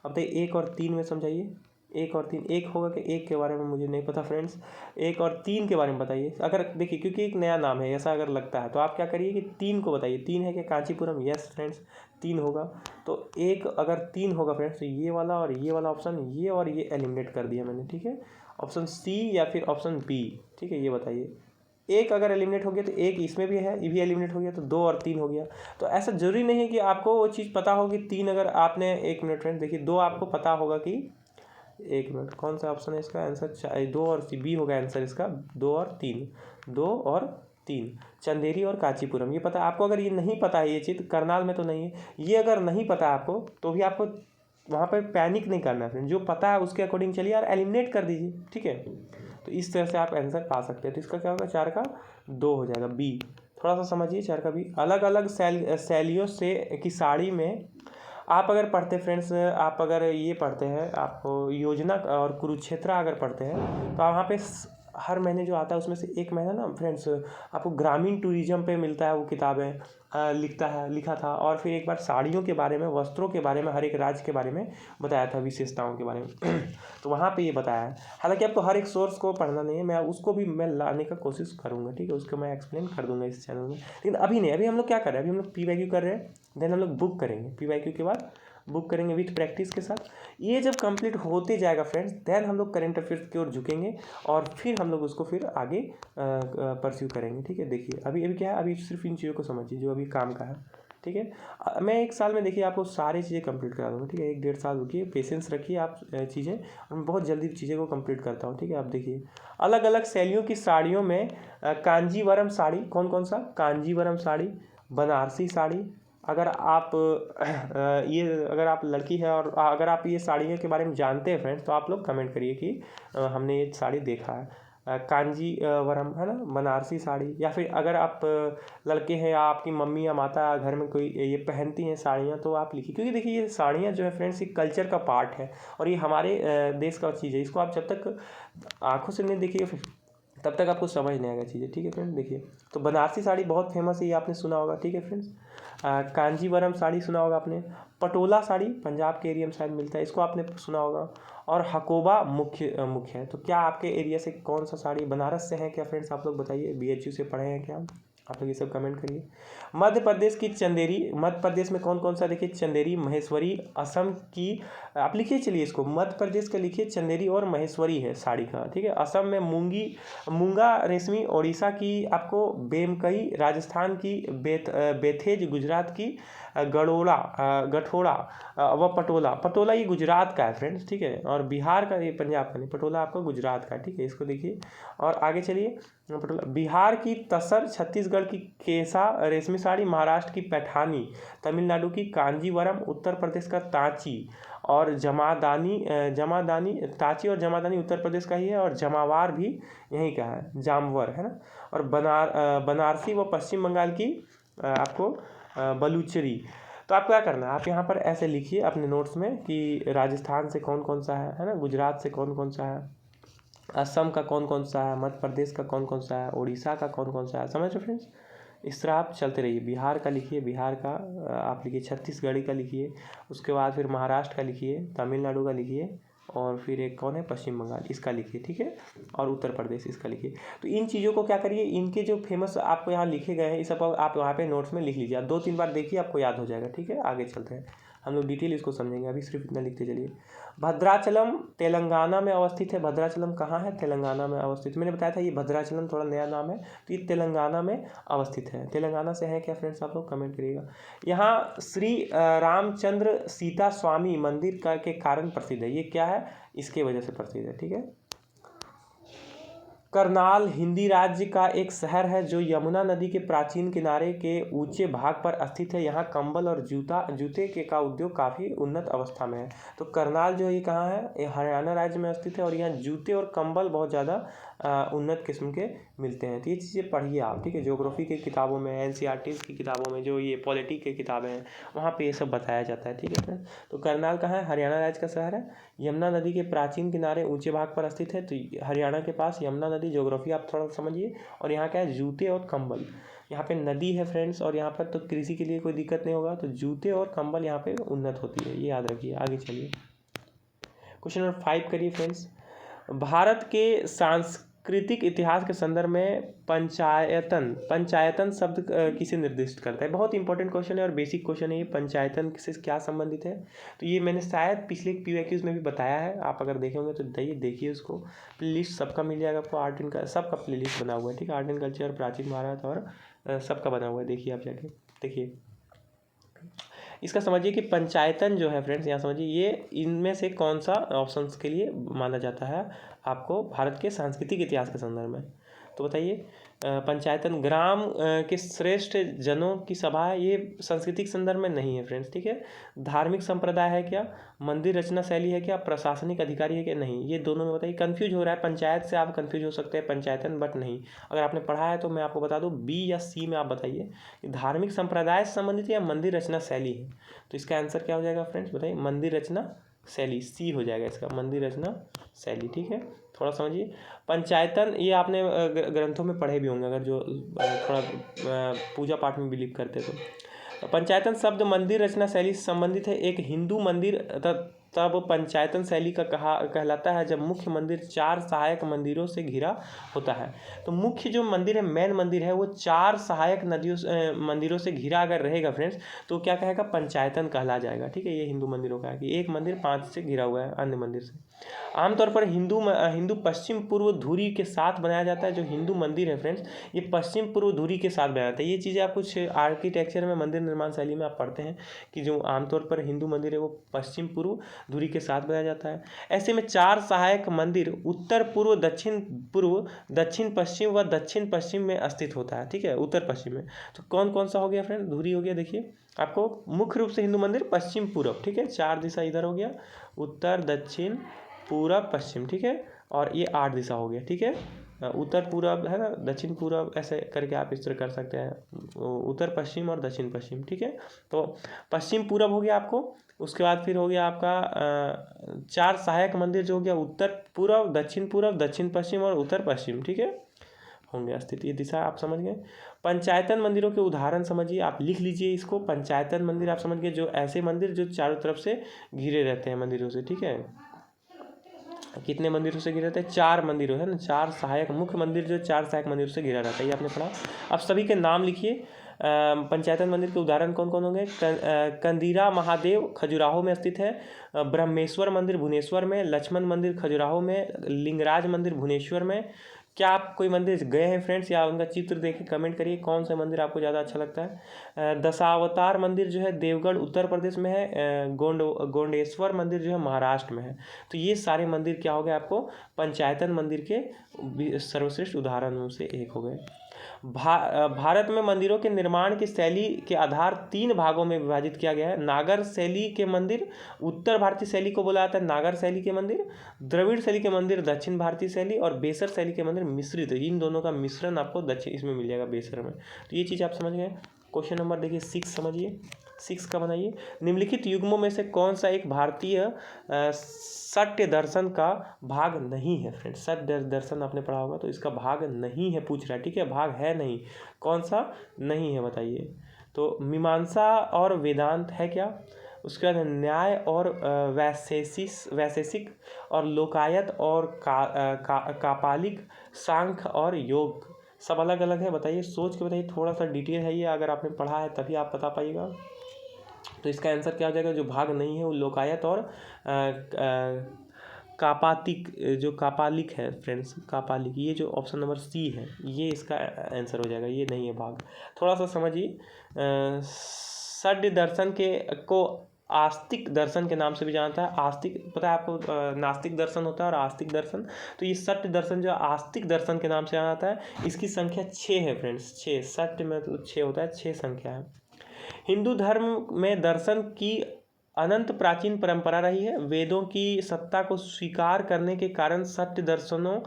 अब बताइए 1 और 3 में समझाइए। 1 और 3, 1 होगा कि 1 के बारे में मुझे नहीं पता फ्रेंड्स, 1 और 3 के बारे में बताइए। अगर देखिए क्योंकि एक नया नाम है ऐसा अगर लगता है तो आप क्या करिए कि 3 को बताइए। 3 है कि कांचीपुरम, यस फ्रेंड्स 3 होगा। तो 1 अगर 3 होगा फ्रेंड्स तो ये वाला और ये वाला ऑप्शन, ये और ये एलिमिनेट कर दिया मैंने। ठीक है, ऑप्शन सी या फिर ऑप्शन बी, ठीक है, ये बताइए। 1 अगर एलिमिनेट हो गया तो 1 इसमें भी है, ये भी एलिमिनेट हो गया, तो 2 और 3 हो गया। तो ऐसा जरूरी नहीं है कि आपको वो चीज़ पता हो कि 3 अगर आपने, 1 मिनट फ्रेंड देखिए, 2 आपको पता होगा कि, 1 मिनट, कौन सा ऑप्शन है इसका आंसर, 2 और बी होगा आंसर इसका, 2 और 3, 2 और 3, चंदेरी और कांचीपुरम, ये पता आपको। अगर ये नहीं पता है ये चीज़, करनाल में तो नहीं है, ये अगर नहीं पता आपको तो भी आपको वहाँ पर पैनिक नहीं करना है फ्रेंड, जो पता है उसके अकॉर्डिंग चलिए और एलिमिनेट कर दीजिए। ठीक है, तो इस तरह से आप आंसर पा सकते हैं। तो इसका क्या होगा, 4 का 2 हो जाएगा, बी। थोड़ा सा समझिए 4 का बी। अलग अलग शैलियों से की साड़ी में आप अगर पढ़ते फ्रेंड्स, आप अगर ये पढ़ते हैं, आप योजना और कुरुक्षेत्र अगर पढ़ते हैं तो वहाँ पे हर महीने जो आता है उसमें से एक महीना ना फ्रेंड्स आपको ग्रामीण टूरिज्म पे मिलता है, वो किताबें लिखा था। और फिर एक बार साड़ियों के बारे में, वस्त्रों के बारे में, हर एक राज्य के बारे में बताया था, विशेषताओं के बारे में तो वहाँ पे ये बताया है। हालांकि आपको हर एक सोर्स को पढ़ना नहीं है, मैं उसको भी मैं लाने का कोशिश करूँगा, ठीक है, उसको मैं एक्सप्लेन कर दूंगा इस चैनल में, लेकिन अभी नहीं। अभी हम लोग क्या कर रहे हैं, अभी हम लोग PYQ कर रहे हैं, देन हम लोग बुक करेंगे, PYQ के बाद बुक करेंगे विथ प्रैक्टिस के साथ। ये जब कंप्लीट होते जाएगा फ्रेंड्स, देन हम लोग करेंट अफेयर्स की ओर झुकेंगे और फिर हम लोग उसको फिर आगे परस्यू करेंगे, ठीक है। देखिए अभी अभी क्या है, अभी सिर्फ इन चीज़ों को समझिए जो अभी काम का है, ठीक है। मैं 1 साल में देखिए आपको सारी चीज़ें कंप्लीट करा दूँगा, ठीक है। 1 डेढ़ साल रुकिए, पेशेंस रखिए आप चीज़ें, और मैं बहुत जल्दी चीज़ें को कंप्लीट करता हूँ, ठीक है। आप देखिए अलग अलग शैलियों की साड़ियों में कांजीवरम साड़ी, कौन कौन सा, कांजीवरम साड़ी, बनारसी साड़ी। अगर आप अगर आप लड़की है और अगर आप ये साड़ियों के बारे में जानते हैं फ्रेंड्स, तो आप लोग कमेंट करिए कि हमने ये साड़ी देखा है। कांजीवरम है ना, बनारसी साड़ी। या फिर अगर आप लड़के हैं या आपकी मम्मी या माता घर में कोई ये पहनती हैं साड़ियाँ, तो आप लिखिए, क्योंकि देखिए ये साड़ियाँ जो है फ्रेंड्स, ये कल्चर का पार्ट है और ये हमारे देश का चीज़ है। इसको आप जब तक आँखों से नहीं देखिएगा तब तक आपको समझ नहीं आएगा चीज़ें, ठीक है फ्रेंड्स। देखिए तो बनारसी साड़ी बहुत फेमस है, ये आपने सुना होगा, ठीक है फ्रेंड्स। कांजीवरम साड़ी सुना होगा आपने। पटोला साड़ी पंजाब के एरिया में शायद मिलता है, इसको आपने सुना होगा। और हकोबा मुख्य है। तो क्या आपके एरिया से कौन सा साड़ी, बनारस से है क्या फ्रेंड्स, आप लोग बताइए, BHU से पढ़े हैं क्या आप लोग, ये सब कमेंट करिए। मध्य प्रदेश की चंदेरी, मध्य प्रदेश में कौन कौन सा, देखिए चंदेरी, महेश्वरी। असम की आप लिखिए, चलिए इसको मध्य प्रदेश का लिखिए, चंदेरी और महेश्वरी है साड़ी का, ठीक है। असम में मूंगा रेशमी, ओडिशा की आपको बेमकई, राजस्थान की बेथेज, गुजरात की गठोड़ा व पटोला ये गुजरात का है फ्रेंड्स, ठीक है। और बिहार का, ये पंजाब का नहीं, पटोला आपका गुजरात का, ठीक है। इसको देखिए और आगे चलिए। पटोला बिहार की तसर, छत्तीसगढ़ की केसा रेशमी साड़ी, महाराष्ट्र की पैठानी, तमिलनाडु की कांजीवरम, उत्तर प्रदेश का तांची और जमादानी। तांची और जमादानी उत्तर प्रदेश का ही है, और जमावार भी यहीं का है, जामवर है ना। और बनारसी व पश्चिम बंगाल की आपको बलूचरी। तो आपको क्या करना है, आप यहाँ पर ऐसे लिखिए अपने नोट्स में कि राजस्थान से कौन कौन सा है ना, गुजरात से कौन कौन सा है, असम का कौन कौन सा है, मध्य प्रदेश का कौन कौन सा है, उड़ीसा का कौन कौन सा है, समझ रहे फ्रेंड्स। इस तरह आप चलते रहिए। बिहार का लिखिए, बिहार का आप लिखिए, छत्तीसगढ़ी का लिखिए, उसके बाद फिर महाराष्ट्र का लिखिए, तमिलनाडु का लिखिए, और फिर एक कौन है, पश्चिम बंगाल, इसका लिखिए, ठीक है। और उत्तर प्रदेश इसका लिखिए। तो इन चीज़ों को क्या करिए, इनके जो फेमस आपको यहाँ लिखे गए हैं, इस सब आप वहाँ पे नोट्स में लिख लीजिए। आप 2-3 बार देखिए, आपको याद हो जाएगा, ठीक है। आगे चलते हैं, हम लोग डिटेल इसको समझेंगे, अभी सिर्फ इतना लिखते चलिए। भद्राचलम तेलंगाना में अवस्थित है। भद्राचलम कहाँ है, तेलंगाना में अवस्थित। मैंने बताया था ये भद्राचलम थोड़ा नया नाम है, तो ये तेलंगाना में अवस्थित है। तेलंगाना से है क्या फ्रेंड्स, आप लोग कमेंट करिएगा। यहाँ श्री रामचंद्र सीता स्वामी मंदिर के कारण प्रसिद्ध है। ये क्या है, इसके वजह से प्रसिद्ध है, ठीक है। करनाल हिंदी राज्य का एक शहर है जो यमुना नदी के प्राचीन किनारे के ऊंचे भाग पर स्थित है। यहाँ कंबल और जूते के का उद्योग काफ़ी उन्नत अवस्था में है। तो करनाल जो है ये कहाँ है, ये हरियाणा राज्य में स्थित है, और यहाँ जूते और कंबल बहुत ज़्यादा उन्नत किस्म के मिलते हैं। तो ये चीज़ें पढ़िए आप, ठीक है। ज्योग्राफी की किताबों में, NCERT की किताबों में, जो ये पॉलिटी की किताबें हैं, वहाँ पे ये सब बताया जाता है, ठीक है फ्रेंड। तो करनाल कहाँ है, हरियाणा राज्य का शहर है, यमुना नदी के प्राचीन किनारे ऊंचे भाग पर स्थित है। तो हरियाणा के पास यमुना नदी, ज्योग्राफी आप थोड़ा समझिए। और यहाँ क्या है, जूते और कंबल, यहाँ पे नदी है फ्रेंड्स, और यहाँ पर तो कृषि के लिए कोई दिक्कत नहीं होगा, तो जूते और कंबल यहाँ पे उन्नत होती है, ये याद रखिए। आगे चलिए, क्वेश्चन नंबर 5 करिए फ्रेंड्स। भारत के सांस्कृतिक इतिहास के संदर्भ में पंचायतन शब्द किसे निर्दिष्ट करता है। बहुत इंपॉर्टेंट क्वेश्चन है और बेसिक क्वेश्चन है ये। पंचायतन से क्या संबंधित है, तो ये मैंने शायद पिछले PYQs में भी बताया है, आप अगर देखे होंगे तो देखिए उसको। प्लेलिस्ट सबका मिल जाएगा आपको, आर्ट एंड सबका प्लेलिस्ट बना हुआ है, ठीक है। आर्ट एंड कल्चर, प्राचीन भारत और सबका बना हुआ है, देखिए आप जाके देखिए। इसका समझिए कि पंचायतन जो है फ्रेंड्स, यहाँ समझिए ये इनमें से कौन सा ऑप्शंस के लिए माना जाता है आपको भारत के सांस्कृतिक इतिहास के संदर्भ में, तो बताइए। पंचायतन ग्राम के श्रेष्ठ जनों की सभा है, ये सांस्कृतिक संदर्भ में नहीं है फ्रेंड्स, ठीक है। धार्मिक संप्रदाय है क्या, मंदिर रचना शैली है क्या, प्रशासनिक अधिकारी है क्या, नहीं। ये दोनों में बताइए। कंफ्यूज हो रहा है, पंचायत से आप कंफ्यूज हो सकते हैं, पंचायतन बट नहीं। अगर आपने पढ़ा है तो मैं आपको बता दूं, B या C में आप बताइए कि धार्मिक संप्रदाय से संबंधित या मंदिर रचना शैली है। तो इसका आंसर क्या हो जाएगा फ्रेंड्स, बताइए। मंदिर रचना शैली, C हो जाएगा इसका, मंदिर रचना शैली, ठीक है। थोड़ा समझिए। पंचायतन ये आपने ग्रंथों में पढ़े भी होंगे, अगर जो थोड़ा पूजा पाठ में बिलीव करते तो। पंचायतन शब्द मंदिर रचना शैली से संबंधित है। एक हिंदू मंदिर तब पंचायतन शैली का कहलाता है जब मुख्य मंदिर 4 सहायक मंदिरों से घिरा होता है। तो मुख्य जो मंदिर है, मेन मंदिर है, वो 4 सहायक मंदिरों से घिरा अगर रहेगा फ्रेंड्स, तो क्या कहेगा, पंचायतन कहला जाएगा। ठीक है, ये हिंदू मंदिरों का है कि एक मंदिर 5 से घिरा हुआ है अन्य मंदिर से। आमतौर पर हिंदू पश्चिम पूर्व धुरी के साथ बनाया जाता है। जो हिंदू मंदिर है फ्रेंड्स, ये पश्चिम पूर्व धुरी के साथ बनाया जाता है। ये चीज़ें आप कुछ आर्किटेक्चर में, मंदिर निर्माण शैली में आप पढ़ते हैं कि जो आमतौर पर हिंदू मंदिर है वो पश्चिम पूर्व धुरी के साथ बनाया जाता है। ऐसे में 4 सहायक मंदिर उत्तर पूर्व, दक्षिण पश्चिम व दक्षिण पश्चिम में स्थित होता है। ठीक है, उत्तर पश्चिम में। तो कौन कौन सा हो गया फ्रेंड, धुरी हो गया। देखिए आपको मुख्य रूप से हिंदू मंदिर पश्चिम पूर्व, ठीक है, 4 दिशा इधर हो गया, उत्तर दक्षिण पूरब पश्चिम। ठीक है, और ये 8 दिशा हो गया। ठीक है, उत्तर पूरब है ना, दक्षिण पूरब, ऐसे करके आप इस तरह कर सकते हैं, उत्तर पश्चिम और दक्षिण पश्चिम। ठीक है, तो पश्चिम पूरब हो गया आपको। उसके बाद फिर हो गया आपका 4 सहायक मंदिर जो हो गया उत्तर पूरब, दक्षिण पश्चिम और उत्तर पश्चिम। ठीक है, होंगे स्थित। ये दिशा आप समझ गए। पंचायतन मंदिरों के उदाहरण समझिए, आप लिख लीजिए इसको। पंचायतन मंदिर आप समझ गए, जो ऐसे मंदिर जो चारों तरफ से घिरे रहते हैं मंदिरों से। ठीक है, कितने मंदिरों से घिरे रहते हैं, 4 मंदिरों है ना, 4 सहायक, मुख्य मंदिर जो 4 सहायक मंदिरों से घिरा रहता है, ये आपने पढ़ा। अब सभी के नाम लिखिए। पंचायतन मंदिर के उदाहरण कौन कौन होंगे। कंदीरा महादेव खजुराहो में स्थित है, ब्रह्मेश्वर मंदिर भुवनेश्वर में, लक्ष्मण मंदिर खजुराहो में, लिंगराज मंदिर भुवनेश्वर में। क्या आप कोई मंदिर गए हैं फ्रेंड्स, या उनका चित्र देख के कमेंट करिए कौन सा मंदिर आपको ज़्यादा अच्छा लगता है। दशावतार मंदिर जो है देवगढ़ उत्तर प्रदेश में है, गोंडेश्वर मंदिर जो है महाराष्ट्र में है। तो ये सारे मंदिर क्या हो गए आपको, पंचायतन मंदिर के सर्वश्रेष्ठ उदाहरणों से एक हो गए। भारत में मंदिरों के निर्माण की शैली के आधार 3 भागों में विभाजित किया गया है। नागर शैली के मंदिर, उत्तर भारतीय शैली को बोला जाता है नागर शैली के मंदिर, द्रविड़ शैली के मंदिर दक्षिण भारतीय शैली, और बेसर शैली के मंदिर मिश्रित। इन दोनों का मिश्रण आपको दक्षिण इसमें मिल जाएगा, बेसर में। तो ये चीज़ आप समझ गए। क्वेश्चन नंबर देखिए 6 समझिए, 6 का बनाइए। निम्नलिखित युग्मों में से कौन सा एक भारतीय सत्य दर्शन का भाग नहीं है फ्रेंड्स। सत्य दर्शन आपने पढ़ा होगा, तो इसका भाग नहीं है पूछ रहा है। ठीक है, भाग है नहीं, कौन सा नहीं है बताइए। तो मीमांसा और वेदांत है क्या। उसके बाद न्याय और वैशेषिक और लोकायत और कापालिक, सांख्य और योग, सब अलग अलग है। बताइए, सोच के बताइए, थोड़ा सा डिटेल है ये, अगर आपने पढ़ा है तभी आप बता पाइएगा। तो इसका आंसर क्या हो जाएगा, जो भाग नहीं है वो लोकायत और कापातिक, जो कापालिक है फ्रेंड्स, कापालिक, ये जो ऑप्शन नंबर सी है ये इसका आंसर हो जाएगा, ये नहीं है भाग। थोड़ा सा समझिए। षड् दर्शन को आस्तिक दर्शन के नाम से भी जानता है। आस्तिक पता है आपको, नास्तिक दर्शन होता है और आस्तिक दर्शन। तो ये सत्य दर्शन जो आस्तिक दर्शन के नाम से जाना जाता है, इसकी संख्या 6 है फ्रेंड्स, 6। सत्य में मतलब 6 होता है, 6 संख्या है। हिंदू धर्म में दर्शन की अनंत प्राचीन परंपरा रही है। वेदों की सत्ता को स्वीकार करने के कारण सत्य दर्शनों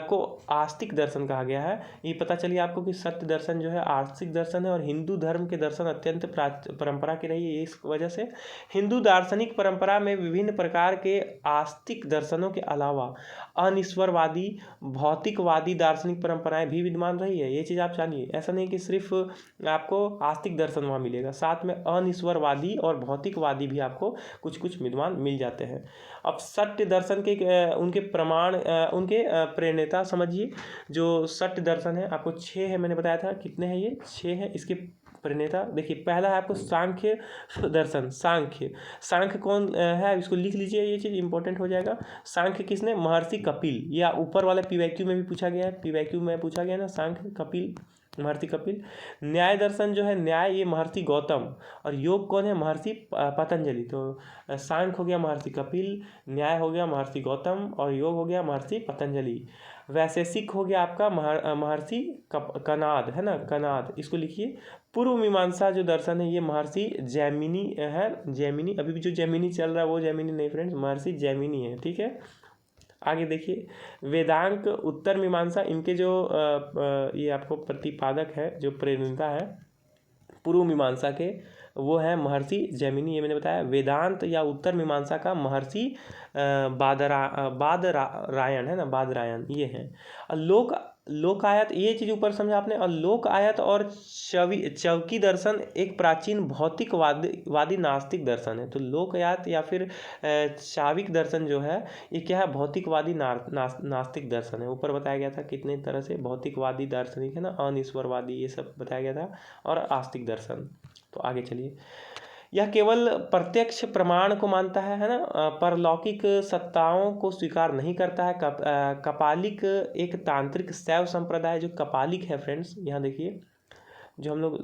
को आस्तिक दर्शन कहा गया है। ये पता चलिए आपको कि सत्य दर्शन जो है आस्तिक दर्शन है, और हिंदू धर्म के दर्शन अत्यंत परंपरा की रही है। इस वजह से हिंदू दार्शनिक परंपरा में विभिन्न प्रकार के आस्तिक दर्शनों के अलावा अनिश्वरवादी, भौतिकवादी दार्शनिक परंपराएं भी विद्यमान रही है। ये चीज़ आप जानिए। ऐसा नहीं कि सिर्फ आपको आस्तिक दर्शन वहाँ मिलेगा, साथ में अनिश्वरवादी और भौतिकवादी भी आपको कुछ कुछ विद्वान मिल जाते हैं। अब सत्य दर्शन के उनके प्रमाण, उनके प्रेरणा समझिए। जो सत्य दर्शन है आपको 6 है, मैंने बताया था कितने हैं, ये 6 है। इसके प्रेरणा देखिए, पहला है आपको सांख्य दर्शन। सांख्य कौन है, इसको लिख लीजिए, ये चीज़ इंपॉर्टेंट हो जाएगा। सांख्य किसने, महर्षि कपिल। या ऊपर वाले पीवाईक्यू में भी पूछा गया है, पीवाईक्यू में पूछा गया ना, सांख्य कपिल, महर्षि कपिल। न्याय दर्शन जो है, न्याय ये महर्षि गौतम, और योग कौन है, महर्षि पतंजलि। तो सांख्य हो गया महर्षि कपिल, न्याय हो गया महर्षि गौतम, और योग हो गया महर्षि पतंजलि। वैशेषिक हो गया आपका महर्षि कनाद, है ना, कनाद, इसको लिखिए। पूर्व मीमांसा जो दर्शन है ये महर्षि जैमिनी है, जैमिनी। अभी भी जो जैमिनी चल रहा है वो जैमिनी नहीं फ्रेंड्स, महर्षि जैमिनी है। ठीक है, आगे देखिए। वेदांत, उत्तर मीमांसा, इनके जो ये आपको प्रतिपादक है, जो प्रेरणा है पूर्व मीमांसा के, वो है महर्षि जैमिनी, ये मैंने बताया। वेदांत या उत्तर मीमांसा का महर्षि बादरायण है ना, बादरायण ये है। और लोकायत, ये चीज़ ऊपर समझा आपने। और लोकायत और चौकी दर्शन एक प्राचीन भौतिकवादी नास्तिक दर्शन है। तो लोकायत या फिर चाविक दर्शन जो है ये क्या है, भौतिकवादी नास्तिक दर्शन है। ऊपर बताया गया था कितने तरह से, भौतिकवादी दार्शनिक है ना, अनिश्वरवादी, ये सब बताया गया था, और आस्तिक दर्शन। तो आगे चलिए। यह केवल प्रत्यक्ष प्रमाण को मानता है ना, परलौकिक सत्ताओं को स्वीकार नहीं करता है। कपालिक एक तांत्रिक शैव संप्रदाय, जो कपालिक है फ्रेंड्स, यहाँ देखिए जो हम लोग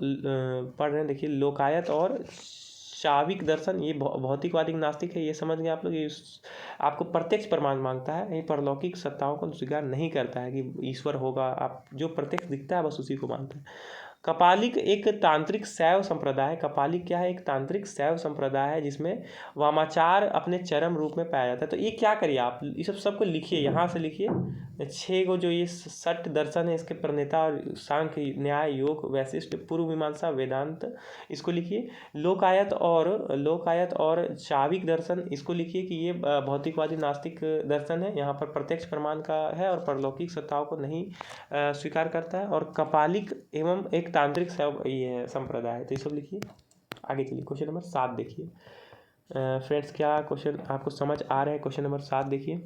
पढ़ रहे हैं, देखिए लोकायत और शाविक दर्शन, ये भौतिकवादी नास्तिक है, ये समझ गए आप लोग। ये आपको प्रत्यक्ष प्रमाण मांगता है, ये परलौकिक सत्ताओं को स्वीकार नहीं करता है कि ईश्वर होगा, आप जो प्रत्यक्ष दिखता है बस उसी को मानता है। कपालिक एक तांत्रिक शैव संप्रदाय है। कपालिक क्या है, एक तांत्रिक शैव संप्रदाय है जिसमें वामाचार अपने चरम रूप में पाया जाता है। तो ये क्या करिए आप, ये सबको लिखिए, यहाँ से लिखिए 6 गो जो ये सट दर्शन है, इसके प्रणेता और सांख्य, न्याय, योग, वैशिष्ट, पूर्व मीमांसा, वेदांत, इसको लिखिए। लोकायत और चाविक दर्शन, इसको लिखिए कि ये भौतिकवादी नास्तिक दर्शन है, यहाँ पर प्रत्यक्ष प्रमाण का है और परलौकिक सत्ताओं को नहीं स्वीकार करता है। और कपालिक एवं एक तांत्रिक ये संप्रदाय है। तो ये सब लिखिए। आगे चलिए, क्वेश्चन नंबर 7 देखिए फ्रेंड्स, क्या क्वेश्चन आपको समझ आ रहे हैं। क्वेश्चन नंबर 7 देखिए।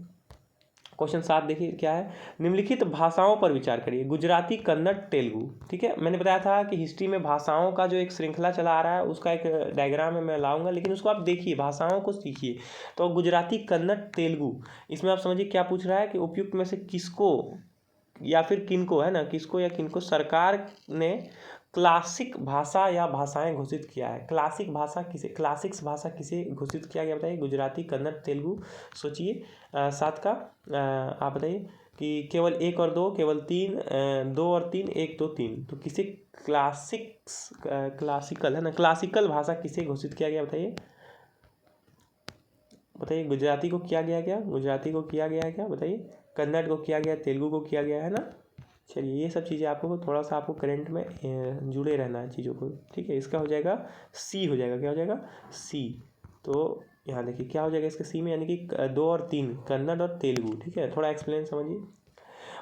क्वेश्चन 7 देखिए क्या है, निम्नलिखित भाषाओं पर विचार करिए। गुजराती, कन्नड़, तेलुगु। ठीक है, मैंने बताया था कि हिस्ट्री में भाषाओं का जो एक श्रृंखला चला आ रहा है उसका एक डायग्राम है, मैं लाऊंगा, लेकिन उसको आप देखिए, भाषाओं को सीखिए। तो गुजराती, कन्नड़, तेलुगु, इसमें आप समझिए क्या पूछ रहा है कि उपयुक्त में से किसको या फिर किनको, है ना, किसको या किनको सरकार ने क्लासिक भाषा या भाषाएं घोषित किया है। क्लासिक्स भाषा किसे घोषित किया गया, बताइए। गुजराती, कन्नड़, तेलुगु। सोचिए 7 का आप बताइए कि केवल 1 और 2, केवल 3, 2 और 3, 1, 2, 3। तो किसे क्लासिकल है ना, क्लासिकल भाषा किसे घोषित किया गया, बताइए। गुजराती को किया गया क्या, गुजराती को किया गया है क्या, बताइए। कन्नड़ को किया गया, तेलुगु को किया गया है ना। चलिए, ये सब चीज़ें आपको थोड़ा सा आपको करंट में जुड़े रहना है चीज़ों को, ठीक है। इसका हो जाएगा सी, हो जाएगा, क्या हो जाएगा, सी। तो यहाँ देखिए क्या हो जाएगा इसके सी में, यानी कि 2 और 3, कन्नड़ और तेलुगु। ठीक है, थोड़ा एक्सप्लेन समझिए।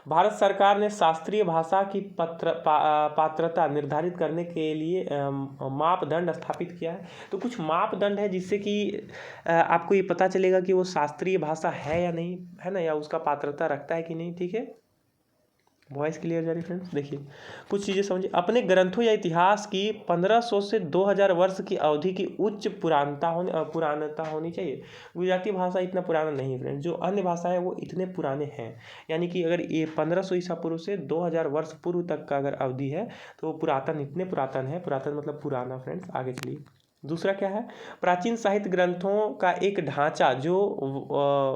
भारत सरकार ने शास्त्रीय भाषा की पात्रता निर्धारित करने के लिए मापदंड स्थापित किया है। तो कुछ मापदंड है जिससे कि आपको ये पता चलेगा कि वो शास्त्रीय भाषा है या नहीं, है ना, या उसका पात्रता रखता है कि नहीं। ठीक है, वॉइस क्लियर जा रही फ्रेंड्स। देखिए कुछ चीज़ें समझिए। अपने ग्रंथों या इतिहास की 1500 से 2000 वर्ष की अवधि की उच्च पुरानता होनी चाहिए। गुजराती भाषा इतना पुराना नहीं है फ्रेंड्स, जो अन्य भाषा है वो इतने पुराने हैं। यानी कि अगर ये 1500 ईसा पूर्व से 2000 वर्ष पूर्व तक का अगर अवधि है तो वो पुरातन, इतने पुरातन है। पुरातन मतलब पुराना फ्रेंड्स। आगे चलिए, दूसरा क्या है, प्राचीन साहित्य ग्रंथों का एक ढांचा जो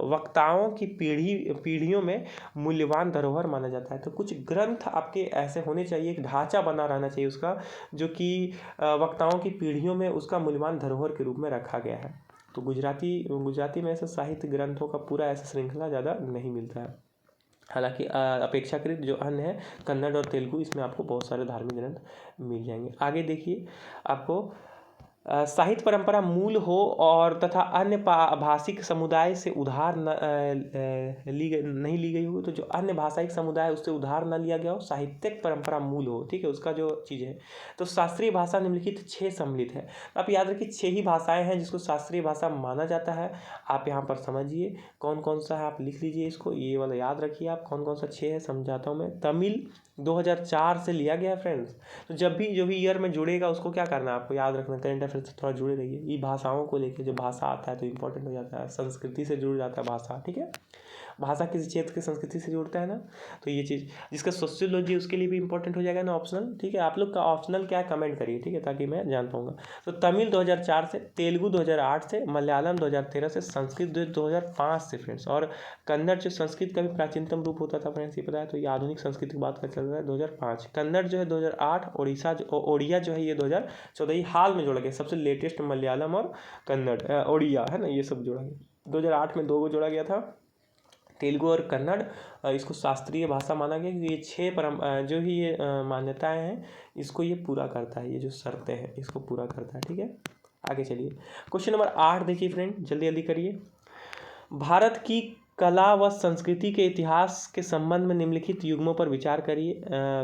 वक्ताओं की पीढ़ियों में मूल्यवान धरोहर माना जाता है। तो कुछ ग्रंथ आपके ऐसे होने चाहिए, एक ढांचा बना रहना चाहिए उसका, जो कि वक्ताओं की पीढ़ियों में उसका मूल्यवान धरोहर के रूप में रखा गया है। तो गुजराती में ऐसे साहित्य ग्रंथों का पूरा ऐसा श्रृंखला ज़्यादा नहीं मिलता है। हालांकि अपेक्षाकृत जो अन्य है कन्नड़ और तेलुगु, इसमें आपको बहुत सारे धार्मिक ग्रंथ मिल जाएंगे। आगे देखिए, आपको साहित्य परंपरा मूल हो और तथा अन्य भाषिक समुदाय से उधार नहीं ली गई हो। तो जो अन्य भाषाई समुदाय उससे उधार न लिया गया हो, साहित्यिक परंपरा मूल हो। ठीक है, उसका जो चीज़ है। तो शास्त्रीय भाषा निम्नलिखित 6 सम्मिलित है। आप याद रखिए 6 ही भाषाएं हैं जिसको शास्त्रीय भाषा माना जाता है। आप यहाँ पर समझिए कौन कौन सा है, आप लिख लीजिए इसको, ये वाला याद रखिए आप कौन कौन सा 6 है, समझाता हूँ मैं। तमिल 2004 से लिया गया है फ्रेंड्स। तो जब भी जो भी ईयर में जुड़ेगा उसको क्या करना है, आपको याद रखना, करंट अफेयर से थोड़ा जुड़े रहिए। ये भाषाओं को लेके जो भाषा आता है तो इंपॉर्टेंट हो जाता है, संस्कृति से जुड़ जाता है भाषा। ठीक है, भाषा किसी क्षेत्र की संस्कृति से जुड़ता है ना, तो ये चीज़ जिसका सोशियोलॉजी उसके लिए भी इंपॉर्टेंट हो जाएगा ना, ऑप्शनल। ठीक है, आप लोग का ऑप्शनल क्या है कमेंट करिए, ठीक है, ताकि मैं जान पाऊंगा। तो तमिल 2004 से, तेलुगु 2008 से, मलयालम 2013 से, संस्कृत 2005 से फ्रेंड्स। और कन्नड़ जो संस्कृत का भी प्राचीनतम रूप होता था फ्रेंड्स, ये पता है। तो ये आधुनिक संस्कृत की बात कर चल रहा है 2005। कन्नड़ जो है 2008, ओडिया जो है ये 2014, ये हाल में जोड़ा गया, सबसे लेटेस्ट मलयालम और कन्नड़, ओडिया है ना, ये सब जोड़ा गया। 2008 में 2 को जोड़ा गया था। तेलुगु और कन्नड़ इसको शास्त्रीय भाषा माना गया क्योंकि ये 6 जो भी ये मान्यताएं हैं इसको ये पूरा करता है, ये जो शर्तें हैं इसको पूरा करता है। ठीक है, आगे चलिए। क्वेश्चन नंबर 8 देखिए फ्रेंड, जल्दी जल्दी करिए। भारत की कला व संस्कृति के इतिहास के संबंध में निम्नलिखित युग्मों पर विचार करिए।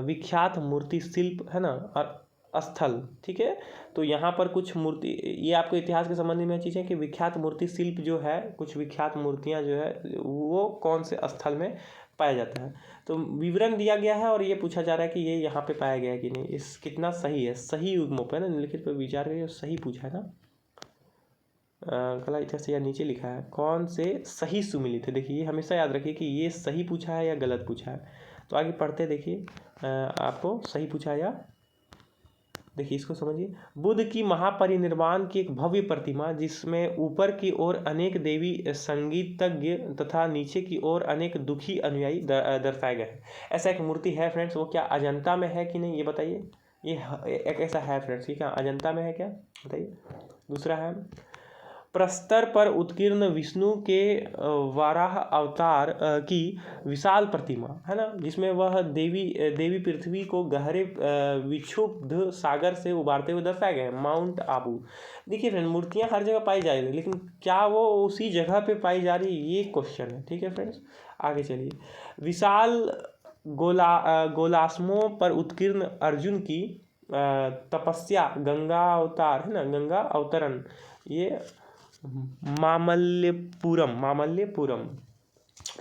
विख्यात मूर्ति शिल्प है ना, और स्थल। ठीक है, तो यहाँ पर कुछ मूर्ति, ये आपको इतिहास के संबंध में चीज़ें कि विख्यात मूर्ति शिल्प जो है, कुछ विख्यात मूर्तियाँ जो है वो कौन से स्थल में पाया जाता है। तो विवरण दिया गया है और ये पूछा जा रहा है कि ये यहाँ पे पाया गया है कि नहीं, इस कितना सही है, सही युग्मों पर ना निम्नलिखित पर विचार करिए। सही पूछा है ना, कला इतिहास या नीचे लिखा है कौन से सही सुमिलित है। देखिए ये हमेशा याद रखिए कि ये सही पूछा है या गलत पूछा है। तो आगे पढ़ते देखिए, आपको सही पूछा है या, देखिए इसको समझिए। बुद्ध की महापरिनिर्वाण की एक भव्य प्रतिमा जिसमें ऊपर की ओर अनेक देवी संगीतज्ञ तथा नीचे की ओर अनेक दुखी अनुयायी दर्शाए गए हैं। ऐसा एक मूर्ति है फ्रेंड्स, वो क्या अजंता में है कि नहीं ये बताइए। ये एक ऐसा है फ्रेंड्स, ये क्या अजंता में है क्या बताइए। दूसरा है प्रस्तर पर उत्कीर्ण विष्णु के वाराह अवतार की विशाल प्रतिमा है ना, जिसमें वह देवी पृथ्वी को गहरे विक्षुब्ध सागर से उबारते हुए दर्शाए गए हैं, माउंट आबू। देखिए फ्रेंड, मूर्तियां हर जगह पाई जा रही है, लेकिन क्या वो उसी जगह पे पाई जा रही है, ये क्वेश्चन है। ठीक है फ्रेंड्स, आगे चलिए। विशाल गोलास्मों पर उत्कीर्ण अर्जुन की तपस्या गंगा अवतार है ना, गंगा अवतरण, ये मामल्यपुरम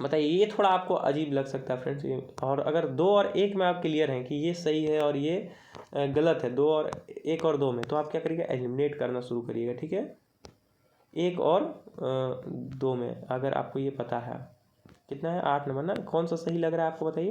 बताइए। ये थोड़ा आपको अजीब लग सकता है फ्रेंड्स, और अगर 2 और 1 में आप क्लियर हैं कि ये सही है और ये गलत है, 2 और 1 और 2 में, तो आप क्या करिएगा, एलिमिनेट करना शुरू करिएगा। ठीक है, 1 और 2 में अगर आपको ये पता है, कितना है 8 नंबर ना, कौन सा सही लग रहा है आपको बताइए।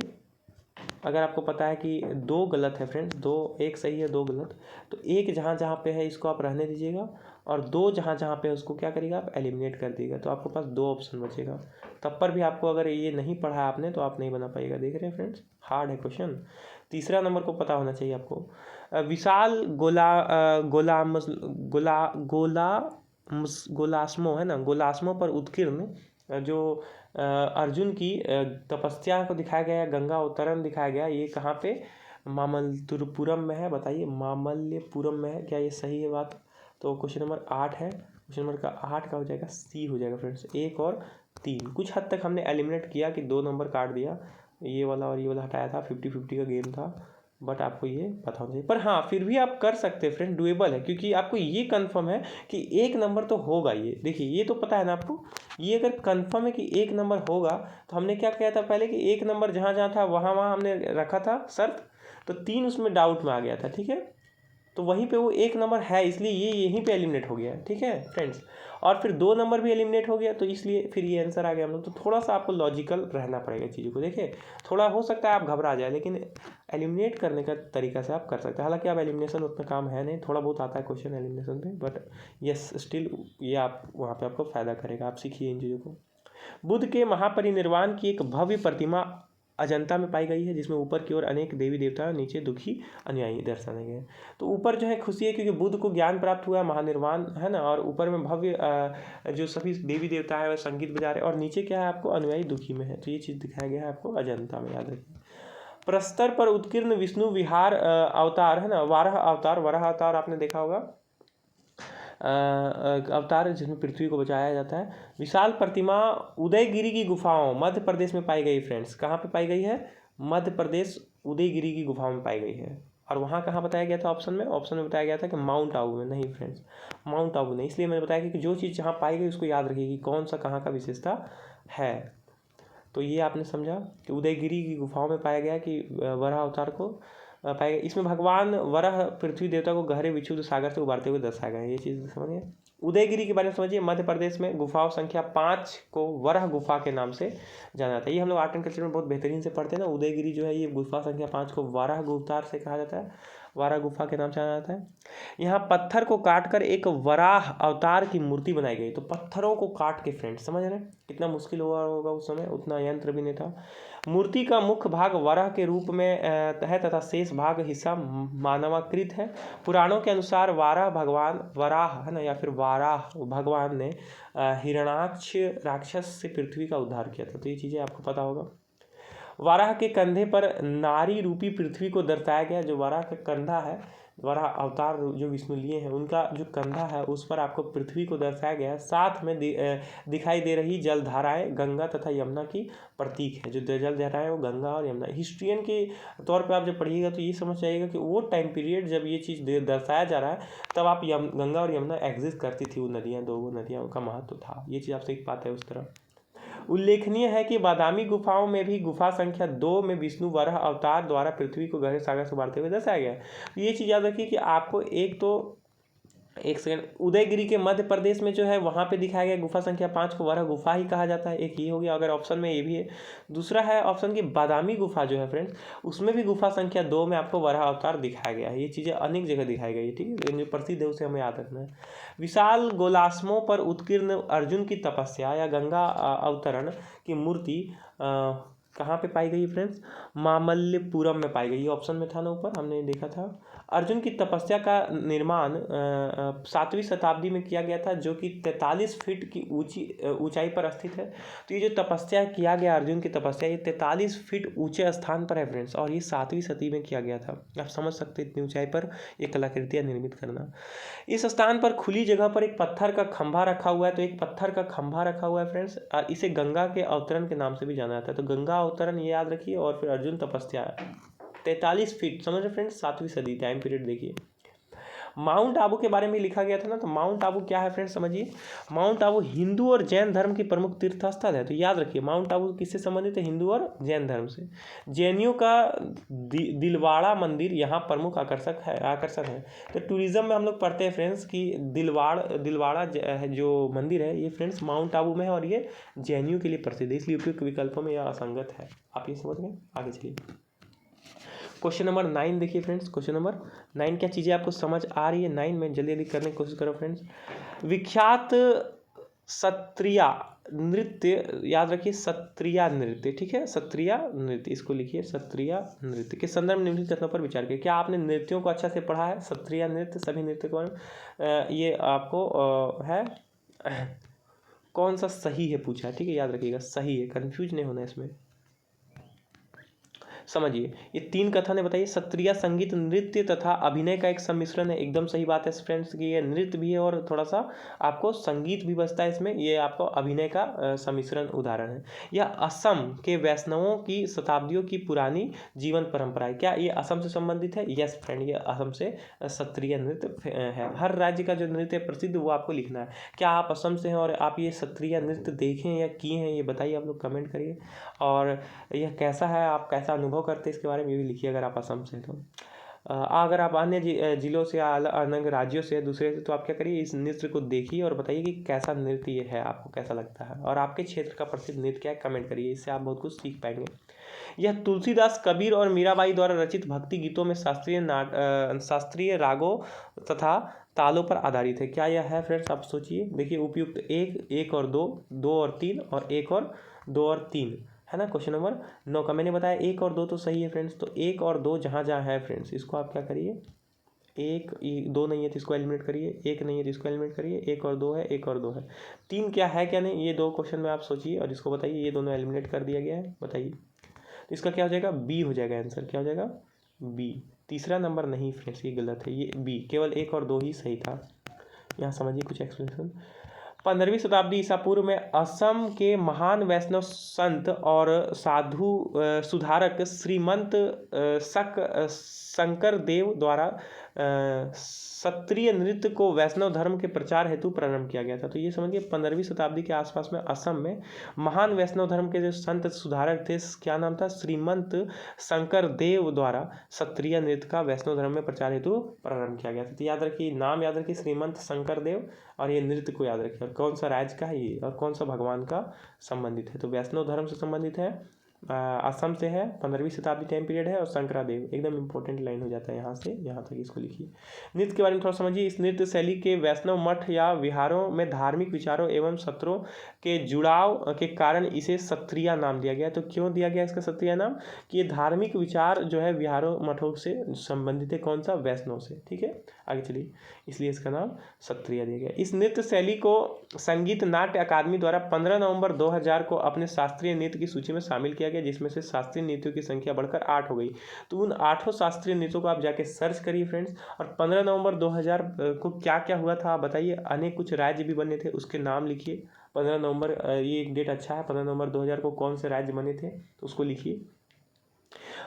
अगर आपको पता है कि 2 गलत है फ्रेंड्स, 1 सही है 2 गलत, तो 1 जहाँ जहाँ पे है इसको आप रहने दीजिएगा, और 2 जहाँ जहाँ पे उसको क्या करिएगा आप एलिमिनेट कर दीजिएगा। तो आपके पास 2 ऑप्शन बचेगा। तब पर भी आपको अगर ये नहीं पढ़ा आपने तो आप नहीं बना पाइएगा। देख रहे हैं फ्रेंड्स, हार्ड है क्वेश्चन। तीसरा नंबर को पता होना चाहिए आपको। विशाल गोलास्मो है ना, गोलास्मो पर उत्कीर्ण जो अर्जुन की तपस्या को दिखाया गया है, गंगा अवतरण दिखाया गया, ये कहाँ पे, मामल्लपुरम में है। बताइए मामल्यपुरम में है क्या, ये सही है बात। तो क्वेश्चन नंबर 8 है, क्वेश्चन नंबर का 8 का हो जाएगा सी हो जाएगा फ्रेंड्स। 1 और 3 कुछ हद तक हमने एलिमिनेट किया कि 2 नंबर काट दिया, ये वाला और ये वाला हटाया था, 50-50 का गेम था, बट आपको ये पता होना चाहिए। पर हाँ, फिर भी आप कर सकते हैं फ्रेंड, डुएबल है, क्योंकि आपको ये कंफर्म है कि 1 नंबर तो होगा। ये देखिए, ये तो पता है ना आपको, ये अगर कंफर्म है कि 1 नंबर होगा, तो हमने क्या किया था पहले कि 1 नंबर जहाँ जहाँ था वहाँ वहाँ हमने रखा था शर्त, तो 3 उसमें डाउट में आ गया था। ठीक है, तो वहीं पे वो 1 नंबर है, इसलिए ये यहीं पे एलिमिनेट हो गया। ठीक है फ्रेंड्स, और फिर 2 नंबर भी एलिमिनेट हो गया, तो इसलिए फिर ये आंसर आ गया हम लोग। तो थोड़ा सा आपको लॉजिकल रहना पड़ेगा चीज़ों को। देखिए, थोड़ा हो सकता है आप घबरा जाए, लेकिन एलिमिनेट करने का तरीका से आप कर सकते हैं। हालांकि आप एलिमिनेशन उतना काम है नहीं, थोड़ा बहुत आता है क्वेश्चन एलिमिनेशन पे, बट यस स्टिल ये आप वहाँ पे आपको फ़ायदा करेगा। आप सीखिए इन चीज़ों को। बुद्ध के महापरिनिर्वाण की एक भव्य प्रतिमा अजंता में पाई गई है, जिसमें ऊपर की ओर अनेक देवी देवता, नीचे दुखी अनुयायी दर्शाए गए। तो ऊपर जो है खुशी है क्योंकि बुद्ध को ज्ञान प्राप्त हुआ, महानिर्वाण है ना, और ऊपर में भव्य जो सभी देवी देवता है वह संगीत बजा रहे हैं, और नीचे क्या है आपको, अनुयायी दुखी में है। तो ये चीज़ दिखाया गया है आपको अजंता में, याद रखिए। प्रस्तर पर उत्कीर्ण विष्णु विहार अवतार है ना, वराह अवतार आपने देखा होगा, अवतार जिसमें पृथ्वी को बचाया जाता है। विशाल प्रतिमा उदयगिरी की गुफाओं मध्य प्रदेश में पाई गई फ्रेंड्स। कहाँ पे पाई गई है, मध्य प्रदेश उदयगिरी की गुफाओं में पाई गई है। और वहाँ कहाँ बताया गया था ऑप्शन में बताया गया था कि माउंट आबू में। नहीं फ्रेंड्स, माउंट आबू नहीं, इसलिए मैंने बताया कि जो चीज़ जहाँ पाई गई उसको याद रखिए कि कौन सा कहाँ का विशेषता है। तो ये आपने समझा कि उदयगिरी की गुफाओं में पाया गया कि वराह अवतार को पाया गया। इसमें भगवान वराह पृथ्वी देवता को गहरे विक्षुब्ध सागर से उबारते हुए दर्शाया गया है। ये चीज़ समझिए। उदयगिरी के बारे में समझिए। मध्य प्रदेश में गुफाओं संख्या 5 को वराह गुफा के नाम से जाना जाता है। ये हम लोग आर्ट एंड कल्चर में बहुत बेहतरीन से पढ़ते हैं ना। उदयगिरी जो है ये गुफा संख्या 5 को वराह गुप्तार से कहा जाता है। वाराह गुफा के नाम से जाना जाता है। यहाँ पत्थर को काटकर एक वराह अवतार की मूर्ति बनाई गई। तो पत्थरों को काट के फ्रेंड्स, समझ रहे हैं कितना मुश्किल हुआ होगा उस समय, उतना यंत्र भी नहीं था। मूर्ति का मुख्य भाग वराह के रूप में है तथा शेष भाग हिस्सा मानवाकृत है। पुराणों के अनुसार वाराह भगवान वराह है ना, या फिर वाराह भगवान ने हिरण्याक्ष राक्षस से पृथ्वी का उद्धार किया था। तो ये चीज़ें आपको पता होगा। वाराह के कंधे पर नारी रूपी पृथ्वी को दर्शाया गया। जो वाराह का कंधा है, वाराह अवतार जो विष्णु लिए हैं, उनका जो कंधा है उस पर आपको पृथ्वी को दर्शाया गया है। साथ में दिखाई दे रही जलधाराएं गंगा तथा यमुना की प्रतीक है। जो जलधाराएं वो गंगा और यमुना। हिस्ट्रियन के तौर पर आप जब पढ़िएगा तो ये समझ जाइएगा कि वो टाइम पीरियड जब ये चीज़ दर्शाया जा रहा है, तब आप गंगा और यमुना एग्जिस्ट करती थी। वो नदियाँ, दो नदियाँ, उनका महत्व था। ये चीज़ आप सीख पाते हैं उस तरह। उल्लेखनीय है कि बादामी गुफाओं में भी गुफा संख्या 2 में विष्णु वराह अवतार द्वारा पृथ्वी को गहरे सागर से उबारते हुए दर्शाया गया है। तो ये चीज़ याद रखिए कि आपको एक सेकंड, उदयगिरी के मध्य प्रदेश में जो है वहाँ पे दिखाया गया गुफा संख्या 5 को वराह गुफा ही कहा जाता है। एक ये हो गया, अगर ऑप्शन में ये भी है। दूसरा है ऑप्शन की बादामी गुफा जो है फ्रेंड्स, उसमें भी गुफा संख्या 2 में आपको वराह अवतार दिखाया गया है। ये चीज़ें अनेक जगह दिखाई गई है, ठीक है, लेकिन जो प्रसिद्ध है उसे हमें याद रखना है। विशाल गोलाश्मों पर उत्कीर्ण अर्जुन की तपस्या या गंगा अवतरण की मूर्ति कहाँ पे पाई गई फ्रेंड्स? मामल्लपुरम में पाई गई। ये ऑप्शन में था ना, ऊपर हमने देखा था। अर्जुन की तपस्या का निर्माण 7वीं शताब्दी में किया गया था, जो कि 43 फीट की ऊंचाई पर स्थित है। तो ये जो तपस्या किया गया, अर्जुन की तपस्या, ये 43 फीट ऊंचे स्थान पर है फ्रेंड्स, और ये 7वीं शताब्दी में किया गया था। आप समझ सकते हैं इतनी ऊंचाई पर ये कलाकृतियाँ निर्मित करना। इस स्थान पर खुली जगह पर एक पत्थर का खंभा रखा हुआ है। तो एक पत्थर का खंभा रखा हुआ है फ्रेंड्स, इसे गंगा के अवतरण के नाम से भी जाना जाता है। तो गंगा अवतरण ये याद रखिए, और फिर अर्जुन तपस्या 43 फीट, समझ रहे फ्रेंड्स, 7वीं सदी टाइम पीरियड देखिए। माउंट आबू के बारे में लिखा गया था ना, तो माउंट आबू क्या है फ्रेंड्स समझिए। माउंट आबू हिंदू और जैन धर्म की प्रमुख तीर्थ स्थल है। तो याद रखिए माउंट आबू किससे संबंधित है? हिंदू और जैन धर्म से। जैनियों का दिलवाड़ा मंदिर यहाँ प्रमुख आकर्षण है। तो टूरिज्म में हम लोग पढ़ते हैं फ्रेंड्स कि दिलवाड़ा जो मंदिर है ये फ्रेंड्स माउंट आबू में है, और ये जैनियों के लिए प्रसिद्ध है, इसलिए उपयुक्त विकल्पों में यह असंगत है। आप ये समझ गए, आगे चलिए। क्वेश्चन नंबर 9 देखिए फ्रेंड्स। क्वेश्चन नंबर 9, क्या चीज़ें आपको समझ आ रही है? 9 में जल्दी जल्दी करने की कोशिश करो फ्रेंड्स। विख्यात सत्रिय नृत्य, याद रखिए सत्रिय नृत्य, ठीक है, सत्रिय नृत्य, इसको लिखिए सत्रिय नृत्य के संदर्भ में निम्नलिखित कथनों पर विचार करिए। क्या आपने नृत्यों को अच्छा से पढ़ा है? सत्रिय नृत्य, सभी नृत्य को ये आपको है कौन सा सही है पूछा है, ठीक है, याद रखिएगा सही है, कंफ्यूज नहीं होना इसमें। समझिए ये 3 कथन है, बताइए। सत्रिय संगीत नृत्य तथा अभिनय का एक सम्मिश्रण है। एकदम सही बात है फ्रेंड्स कि ये नृत्य भी है और थोड़ा सा आपको संगीत भी बजता है इसमें। ये आपको अभिनय का सम्मिश्रण उदाहरण है। यह असम के वैष्णवों की शताब्दियों की पुरानी जीवन परंपरा है। क्या ये असम से संबंधित है? यस फ्रेंड, ये असम से सत्रिय नृत्य है। हर राज्य का जो नृत्य प्रसिद्ध वो आपको लिखना है। क्या आप असम से हैं और आप ये सत्रिय नृत्य देखें या किए हैं, ये बताइए, आप लोग कमेंट करिए। और यह कैसा है, आप कैसा अनुभव करते हैं इसके बारे में भी लिखिए अगर आप असम से। तो अगर आप अन्य जिलों से या अन्य राज्यों से, दूसरे से, तो आप क्या करिए, इस नृत्य को देखिए और बताइए कि कैसा नृत्य ये है, आपको कैसा लगता है, और आपके क्षेत्र का प्रसिद्ध नृत्य क्या है, कमेंट करिए। इससे आप बहुत कुछ सीख पाएंगे। यह तुलसीदास, कबीर और मीराबाई द्वारा रचित भक्ति गीतों में शास्त्रीय रागों तथा तालों पर आधारित है। क्या यह है फ्रेंड्स? आप सोचिए, देखिए उपयुक्त 1 और 2, 2 और 3, और 1 और 2 और 3 है ना। क्वेश्चन नंबर 9 का मैंने बताया 1 और 2 तो सही है फ्रेंड्स। तो 1 और 2 जहाँ जहाँ है फ्रेंड्स, इसको आप क्या करिए, 2 नहीं है तो इसको एलिमिनेट करिए, 1 नहीं है तो इसको एलिमिनेट करिए, 1 और 2 है, 1 और 2 है, 3 क्या है क्या नहीं, ये 2 क्वेश्चन में आप सोचिए और इसको बताइए। ये दोनों एलिमिनेट कर दिया गया है, बताइए। तो इसका क्या हो जाएगा? बी हो जाएगा आंसर। क्या हो जाएगा? बी। तीसरा नंबर नहीं फ्रेंड्स, ये गलत है, ये बी, केवल 1 और 2 ही सही था। यहाँ समझिए कुछ एक्सप्लेनेशन। 15वीं शताब्दी ईसा पूर्व में असम के महान वैष्णव संत और साधु सुधारक श्रीमंत शंकर देव द्वारा सत्रिय नृत्य को वैष्णव धर्म के प्रचार हेतु प्रारंभ किया गया था। तो ये समझिए 15वीं शताब्दी के आसपास में असम में महान वैष्णव धर्म के जो संत सुधारक थे, क्या नाम था? श्रीमंत शंकर देव द्वारा सत्रिय नृत्य का वैष्णव धर्म में प्रचार हेतु प्रारंभ किया गया था। तो याद रखिए, नाम याद रखिए श्रीमंत शंकर देव, और ये नृत्य को याद रखिए, और कौन सा राज्य का है ये, और कौन सा भगवान का संबंधित है। तो वैष्णव धर्म से संबंधित है असम से है, 15वीं शताब्दी टाइम पीरियड है, और शंकरादेव एकदम इंपॉर्टेंट लाइन हो जाता है यहाँ से यहाँ तक, इसको लिखिए। नृत्य के बारे में थोड़ा समझिए। इस नृत्य शैली के वैष्णव मठ या विहारों में धार्मिक विचारों एवं सत्रों के जुड़ाव के कारण इसे सत्रिया नाम दिया गया। तो क्यों दिया गया इसका सत्रिया नाम? कि ये धार्मिक विचार जो है विहारों मठों से संबंधित है, कौन सा? वैष्णव से। ठीक है, आगे चलिए, इसलिए इसका नाम सत्रिया दिया गया। इस नृत्य शैली को संगीत नाट्य अकादमी द्वारा 15 नवंबर 2000 को अपने शास्त्रीय नृत्य की सूची में शामिल किया गया, जिसमें से शास्त्रीय नृत्यों की संख्या बढ़कर 8 हो गई। तो उन 8 शास्त्रीय नृत्यों को आप जाके सर्च करिए फ्रेंड्स। और 15 नवंबर 2000 को क्या क्या हुआ था आप बताइए। अनेक कुछ राज्य भी बने थे, उसके नाम लिखिए। 15 नवंबर ये एक डेट अच्छा है, 15 नवंबर 2000 को कौन से राज्य बने थे तो उसको लिखिए।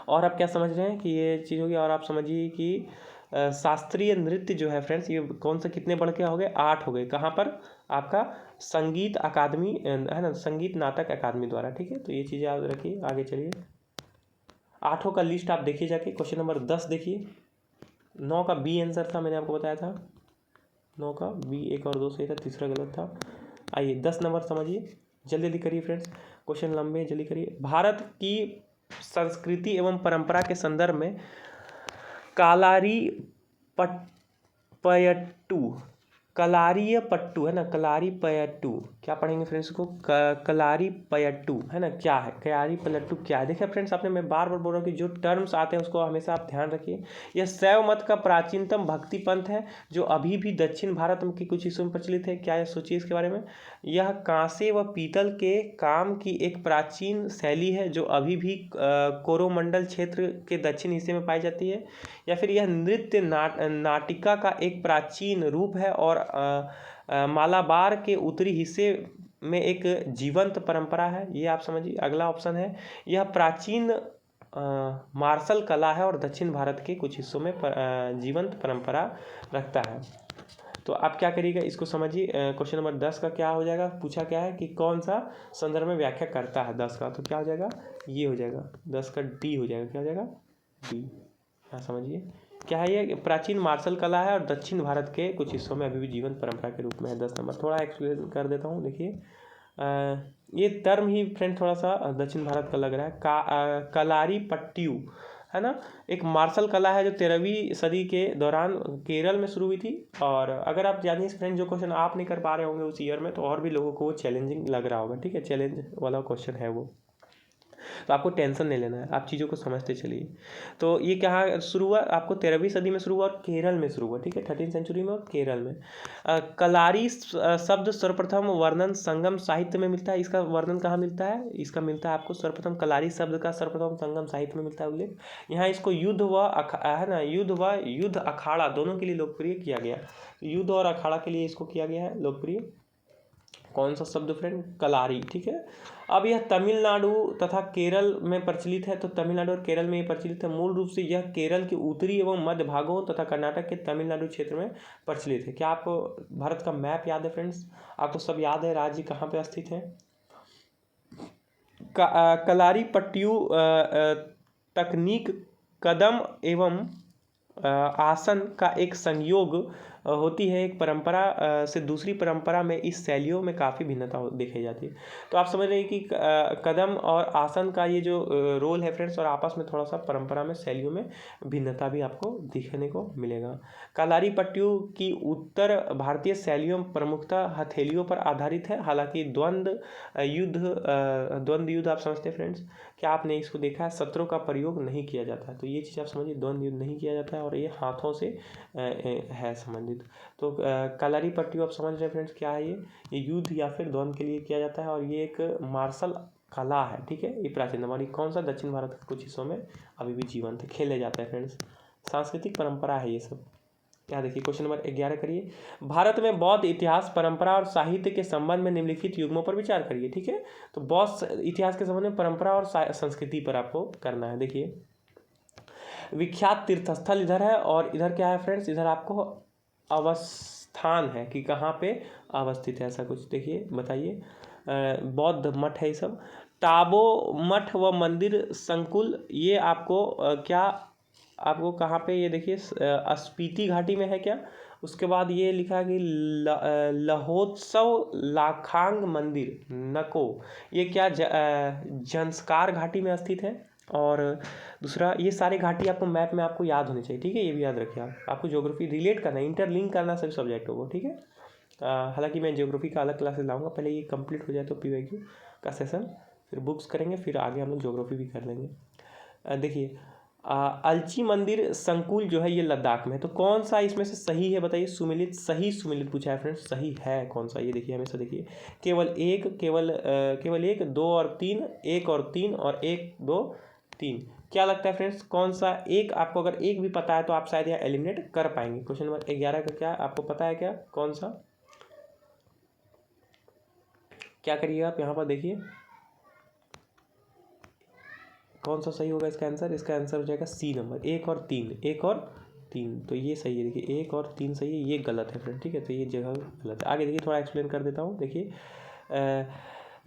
और आप क्या समझ रहे हैं कि ये चीज़ होगी। और आप समझिए कि शास्त्रीय नृत्य जो है फ्रेंड्स, ये कौन सा कितने बढ़ के हो गए? 8 हो गए। कहाँ पर? आपका संगीत अकादमी है ना, संगीत नाटक अकादमी द्वारा। ठीक है, तो ये चीज़ें याद रखिए। आगे चलिए, 8 का लिस्ट आप देखिए जाके। क्वेश्चन नंबर 10 देखिए। 9 का बी आंसर था, मैंने आपको बताया था। 9 का बी, 1 और 2 सही था, तीसरा गलत था। आइए 10 नंबर समझिए, जल्दी जल्दी करिए फ्रेंड्स, क्वेश्चन लंबे, जल्दी करिए। भारत की संस्कृति एवं परंपरा के संदर्भ में कालारी पयट्टू, कलारीय पट्टू है ना, कलारी पयट्टू, क्या पढ़ेंगे फ्रेंड्स को? कलारी पयट्टू है ना, क्या है कलारी पयट्टू क्या है? देखिए फ्रेंड्स, आपने, मैं बार बार बोल रहा हूँ कि जो टर्म्स आते हैं उसको हमेशा आप ध्यान रखिए। यह शैव मत का प्राचीनतम भक्ति पंथ है, जो अभी भी दक्षिण भारत के कुछ हिस्सों में प्रचलित है। क्या है, सोचिए इसके बारे में। यह कांसे व पीतल के काम की एक प्राचीन शैली है, जो अभी भी कोरोमंडल क्षेत्र के दक्षिण हिस्से में पाई जाती है। या फिर यह नृत्य नाटिका का एक प्राचीन रूप है, और मालाबार के उत्तरी हिस्से में एक जीवंत परंपरा है। ये आप समझिए। अगला ऑप्शन है, यह प्राचीन मार्शल कला है और दक्षिण भारत के कुछ हिस्सों में जीवंत परंपरा रखता है। तो आप क्या करिएगा, इसको समझिए। क्वेश्चन नंबर 10 का क्या हो जाएगा? पूछा क्या है कि कौन सा संदर्भ में व्याख्या करता है 10 का, तो क्या हो जाएगा? ये हो जाएगा 10 का डी हो जाएगा। क्या हो जाएगा? डी। हाँ समझिए, क्या है ये? प्राचीन मार्शल कला है और दक्षिण भारत के कुछ हिस्सों में अभी भी जीवंत परंपरा के रूप में है। 10 नंबर थोड़ा एक्सप्लेन कर देता हूँ। देखिए, ये टर्म ही फ्रेंड थोड़ा सा दक्षिण भारत का लग रहा है। कलारी पट्टू है ना, एक मार्शल कला है जो 13वीं सदी के दौरान केरल में शुरू हुई थी। और अगर आप जानिए फ्रेंड, जो क्वेश्चन आप नहीं कर पा रहे होंगे उस ईयर में, तो और भी लोगों को वो चैलेंजिंग लग रहा होगा। ठीक है, चैलेंज वाला क्वेश्चन है वो, तो आपको टेंशन नहीं लेना है, आप चीज़ों को समझते चलिए। तो ये क्या शुरू हुआ? आपको 13वीं सदी में शुरू हुआ और केरल में शुरू हुआ। ठीक है, 13वीं सेंचुरी में और केरल में। कलारी शब्द सर्वप्रथम वर्णन संगम साहित्य में मिलता है। इसका वर्णन कहाँ मिलता है? इसका मिलता है आपको सर्वप्रथम, कलारी शब्द का सर्वप्रथम संगम साहित्य में मिलता है उल्लेख। यहाँ इसको युद्ध व है ना, युद्ध अखाड़ा दोनों के लिए लोकप्रिय किया गया। युद्ध और अखाड़ा के लिए इसको किया गया है लोकप्रिय। कौन सा शब्द फ्रेंड? कलारी। ठीक है, अब यह तमिलनाडु तथा केरल में प्रचलित है। तो तमिलनाडु और केरल में ये प्रचलित है। मूल रूप से यह केरल के उत्तरी एवं मध्य भागों तथा कर्नाटक के तमिलनाडु क्षेत्र में प्रचलित है। क्या आपको भारत का मैप याद है फ्रेंड्स? आपको सब याद है राज्य कहाँ पे स्थित है? कलारी पट्टू तकनीक कदम एवं आसन का एक संयोग होती है। एक परंपरा से दूसरी परंपरा में इस शैलियों में काफ़ी भिन्नता देखी जाती है। तो आप समझ रहे हैं कि कदम और आसन का ये जो रोल है फ्रेंड्स, और आपस में थोड़ा सा परंपरा में शैलियों में भिन्नता भी आपको दिखने को मिलेगा। कलारी पट्टू की उत्तर भारतीय शैलियों प्रमुखतः हथेलियों पर आधारित है। हालांकि द्वंद्व युद्ध आप समझते हैं फ्रेंड्स, क्या आपने इसको देखा है? सत्रों का प्रयोग नहीं किया जाता है। तो ये चीज़ आप समझिए, द्वंद्व युद्ध नहीं किया जाता है और ये हाथों से है संबंधित। तो कलारी पट्टू आप समझ रहे हैं फ्रेंड्स, क्या है ये युद्ध या फिर द्वंद्व के लिए किया जाता है, और ये एक मार्शल कला है। ठीक है, ये प्राचीन हमारी कौन सा दक्षिण भारत के कुछ हिस्सों में अभी भी जीवंत खेले जाता है फ्रेंड्स। सांस्कृतिक परंपरा है ये सब। क्या देखिए, क्वेश्चन नंबर 11 करिए। भारत में बौद्ध इतिहास, परंपरा और साहित्य के संबंध में निम्नलिखित युग्मों पर विचार करिए। ठीक है, तो बौद्ध इतिहास के संबंध में, परंपरा और संस्कृति पर आपको करना है। देखिए, विख्यात तीर्थस्थल इधर है, और इधर क्या है फ्रेंड्स? इधर आपको अवस्थान है कि कहाँ पे अवस्थित है, ऐसा कुछ। देखिए बताइए, बौद्ध मठ है ये सब। टाबो मठ व मंदिर संकुल, ये आपको क्या आपको कहाँ पे? ये देखिए, स्पीति घाटी में है क्या? उसके बाद ये लिखा है कि लहोत्सव लाखांग मंदिर नको, ये क्या जंस्कार घाटी में स्थित है। और दूसरा, ये सारे घाटी आपको मैप में आपको याद होनी चाहिए, ठीक है, ये भी याद रखिए आप, आपको ज्योग्राफी रिलेट करना है, इंटरलिंक करना सभी सब्जेक्टों को, ठीक है। हालांकि मैं ज्योग्राफी का अलग क्लासेस लाऊंगा, पहले ये कंप्लीट हो जाए तो पीवाईक्यू का सेशन, फिर बुक्स करेंगे, फिर आगे हम लोग ज्योग्राफी भी कर लेंगे। देखिए अलची मंदिर संकुल जो है ये लद्दाख में है, तो कौन सा इसमें से सही है बताइए। सुमिलित, सही सुमिलित पूछा है फ्रेंड्स, सही है कौन सा, ये देखिए हमेशा देखिए, केवल एक, दो और तीन, एक और तीन और एक दो तीन, क्या लगता है फ्रेंड्स कौन सा एक। आपको अगर एक भी पता है तो आप शायद यहाँ एलिमिनेट कर पाएंगे। क्वेश्चन नंबर 11 का क्या आपको पता है क्या, कौन सा, क्या करिए आप यहाँ पर देखिए कौन सा सही होगा इसका आंसर। इसका आंसर हो जाएगा सी नंबर, एक और तीन, एक और तीन, तो ये सही है। देखिए एक और तीन सही है, ये गलत है फ्रेंड, ठीक है, तो ये जगह गलत है। आगे देखिए थोड़ा एक्सप्लेन कर देता हूँ। देखिए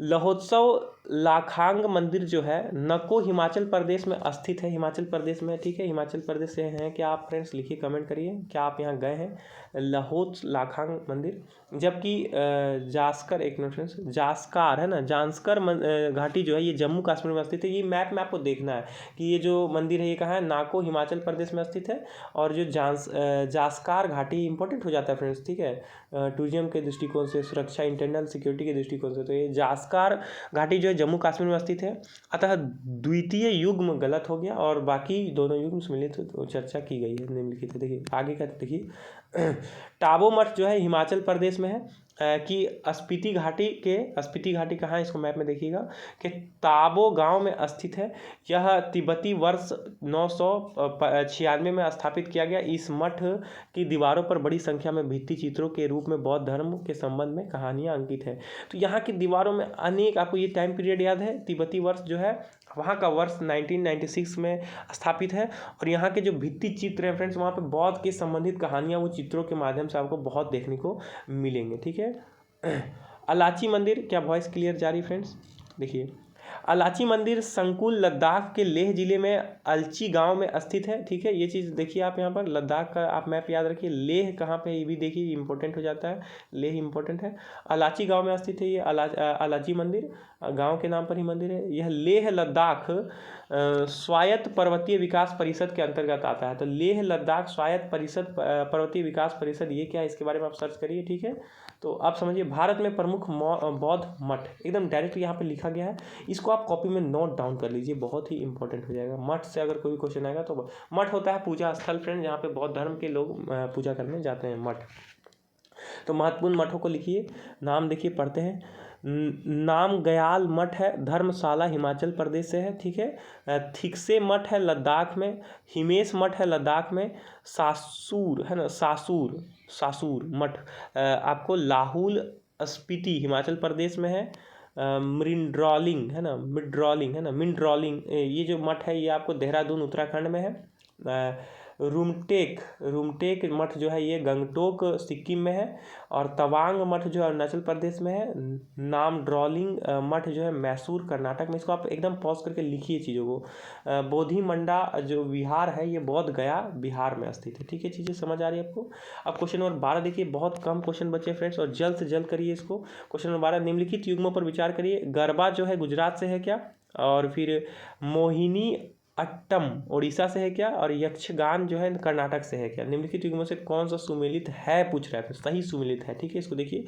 लहोत्सव लाखांग मंदिर जो है नको हिमाचल प्रदेश में स्थित है, हिमाचल प्रदेश में, ठीक है, हिमाचल प्रदेश से हैं क्या आप फ्रेंड्स, लिखिए कमेंट करिए क्या आप यहाँ गए हैं लहोत लाखांग मंदिर। जबकि जास्कर, एक मिनट फ्रेंड्स, जास्कार है ना, जांस्कर घाटी जो है ये जम्मू कश्मीर में स्थित है। ये मैप में आपको देखना है कि ये जो मंदिर है ये कहाँ है, नाको हिमाचल प्रदेश में स्थित है। और जो जास्कार घाटी इंपॉर्टेंट हो जाता है फ्रेंड्स, ठीक है, टूरिज्म के दृष्टिकोण से, सुरक्षा, इंटरनल सिक्योरिटी के दृष्टिकोण से, तो ये जास्कार घाटी जो है जम्मू कश्मीर में स्थित है। अतः द्वितीय युग्म गलत हो गया और बाकी दोनों युग्म सम्मिलित तो चर्चा की गई है निम्नलिखित। देखिए आगे का देखिए टाबो मठ जो है हिमाचल प्रदेश में है कि स्पीति घाटी कहाँ है, इसको मैप में देखिएगा कि ताबो गांव में स्थित है। यह तिब्बती वर्ष 996 में स्थापित किया गया। इस मठ की दीवारों पर बड़ी संख्या में भित्ति चित्रों के रूप में बौद्ध धर्म के संबंध में कहानियाँ अंकित है। तो यहाँ की दीवारों में अनेक, आपको ये टाइम पीरियड याद है, तिब्बती वर्ष जो है वहाँ का वर्ष 1996 में स्थापित है। और यहाँ के जो भित्ति चित्र हैं फ्रेंड्स, वहाँ पे बौद्ध के संबंधित कहानियाँ वो चित्रों के माध्यम से आपको बहुत देखने को मिलेंगे, ठीक है। अलाची मंदिर, क्या वॉइस क्लियर जा रही फ्रेंड्स। देखिए अलाची मंदिर संकुल लद्दाख के लेह जिले में अलची गांव में स्थित है, ठीक है। ये चीज़ देखिए आप यहाँ पर, लद्दाख का आप मैप याद रखिए, लेह कहाँ पे ये भी देखिए इंपॉर्टेंट हो जाता है, लेह इंपॉर्टेंट है। अलाची गांव में स्थित है ये अलाची मंदिर, गांव के नाम पर ही मंदिर है। यह लेह लद्दाख स्वायत्त पर्वतीय विकास परिषद के अंतर्गत आता है। तो लेह लद्दाख स्वायत्त परिषद, पर्वतीय विकास परिषद, ये क्या है इसके बारे में आप सर्च करिए, ठीक है। तो आप समझिए भारत में प्रमुख बौद्ध मठ, एकदम डायरेक्ट यहाँ पे लिखा गया है, इसको आप कॉपी में नोट डाउन कर लीजिए, बहुत ही इंपॉर्टेंट हो जाएगा। मठ से अगर कोई क्वेश्चन आएगा तो मठ होता है पूजा स्थल फ्रेंड, जहाँ पे बौद्ध धर्म के लोग पूजा करने जाते हैं, मठ। तो महत्वपूर्ण मठों को लिखिए, नाम देखिए पढ़ते हैं। नाम गयाल मठ है, धर्मशाला हिमाचल प्रदेश से है, ठीक है। थिकसे मठ है लद्दाख में, हिमेश मठ है लद्दाख में, सासूर है ना, सासूर मठ आपको लाहौल स्पीति हिमाचल प्रदेश में है। मिंड्रॉलिंग है ना, मिंड्रॉलिंग ये जो मठ है ये आपको देहरादून उत्तराखंड में है। रूमटेक मठ जो है ये गंगटोक सिक्किम में है। और तवांग मठ जो है अरुणाचल प्रदेश में है। नामड्रॉलिंग मठ जो है मैसूर कर्नाटक में। इसको आप एकदम पॉज करके लिखिए चीज़ों को। बोधिमंडा जो विहार है ये बोध गया बिहार में स्थित है, ठीक है। चीज़ें समझ आ रही है आपको। अब क्वेश्चन नंबर 12 देखिए, बहुत कम क्वेश्चन बचे फ्रेंड्स और जल्द से जल्द करिए इसको। क्वेश्चन नंबर 12, निम्नलिखित युग्मों पर विचार करिए। गरबा जो है गुजरात से है क्या, और फिर मोहिनी अट्टम उड़ीसा से है क्या, और यक्षगान जो है कर्नाटक से है क्या। निम्नलिखित युग्मों से कौन सा सुमेलित है पूछ रहा है, तो सही सुमेलित है, ठीक है। इसको देखिए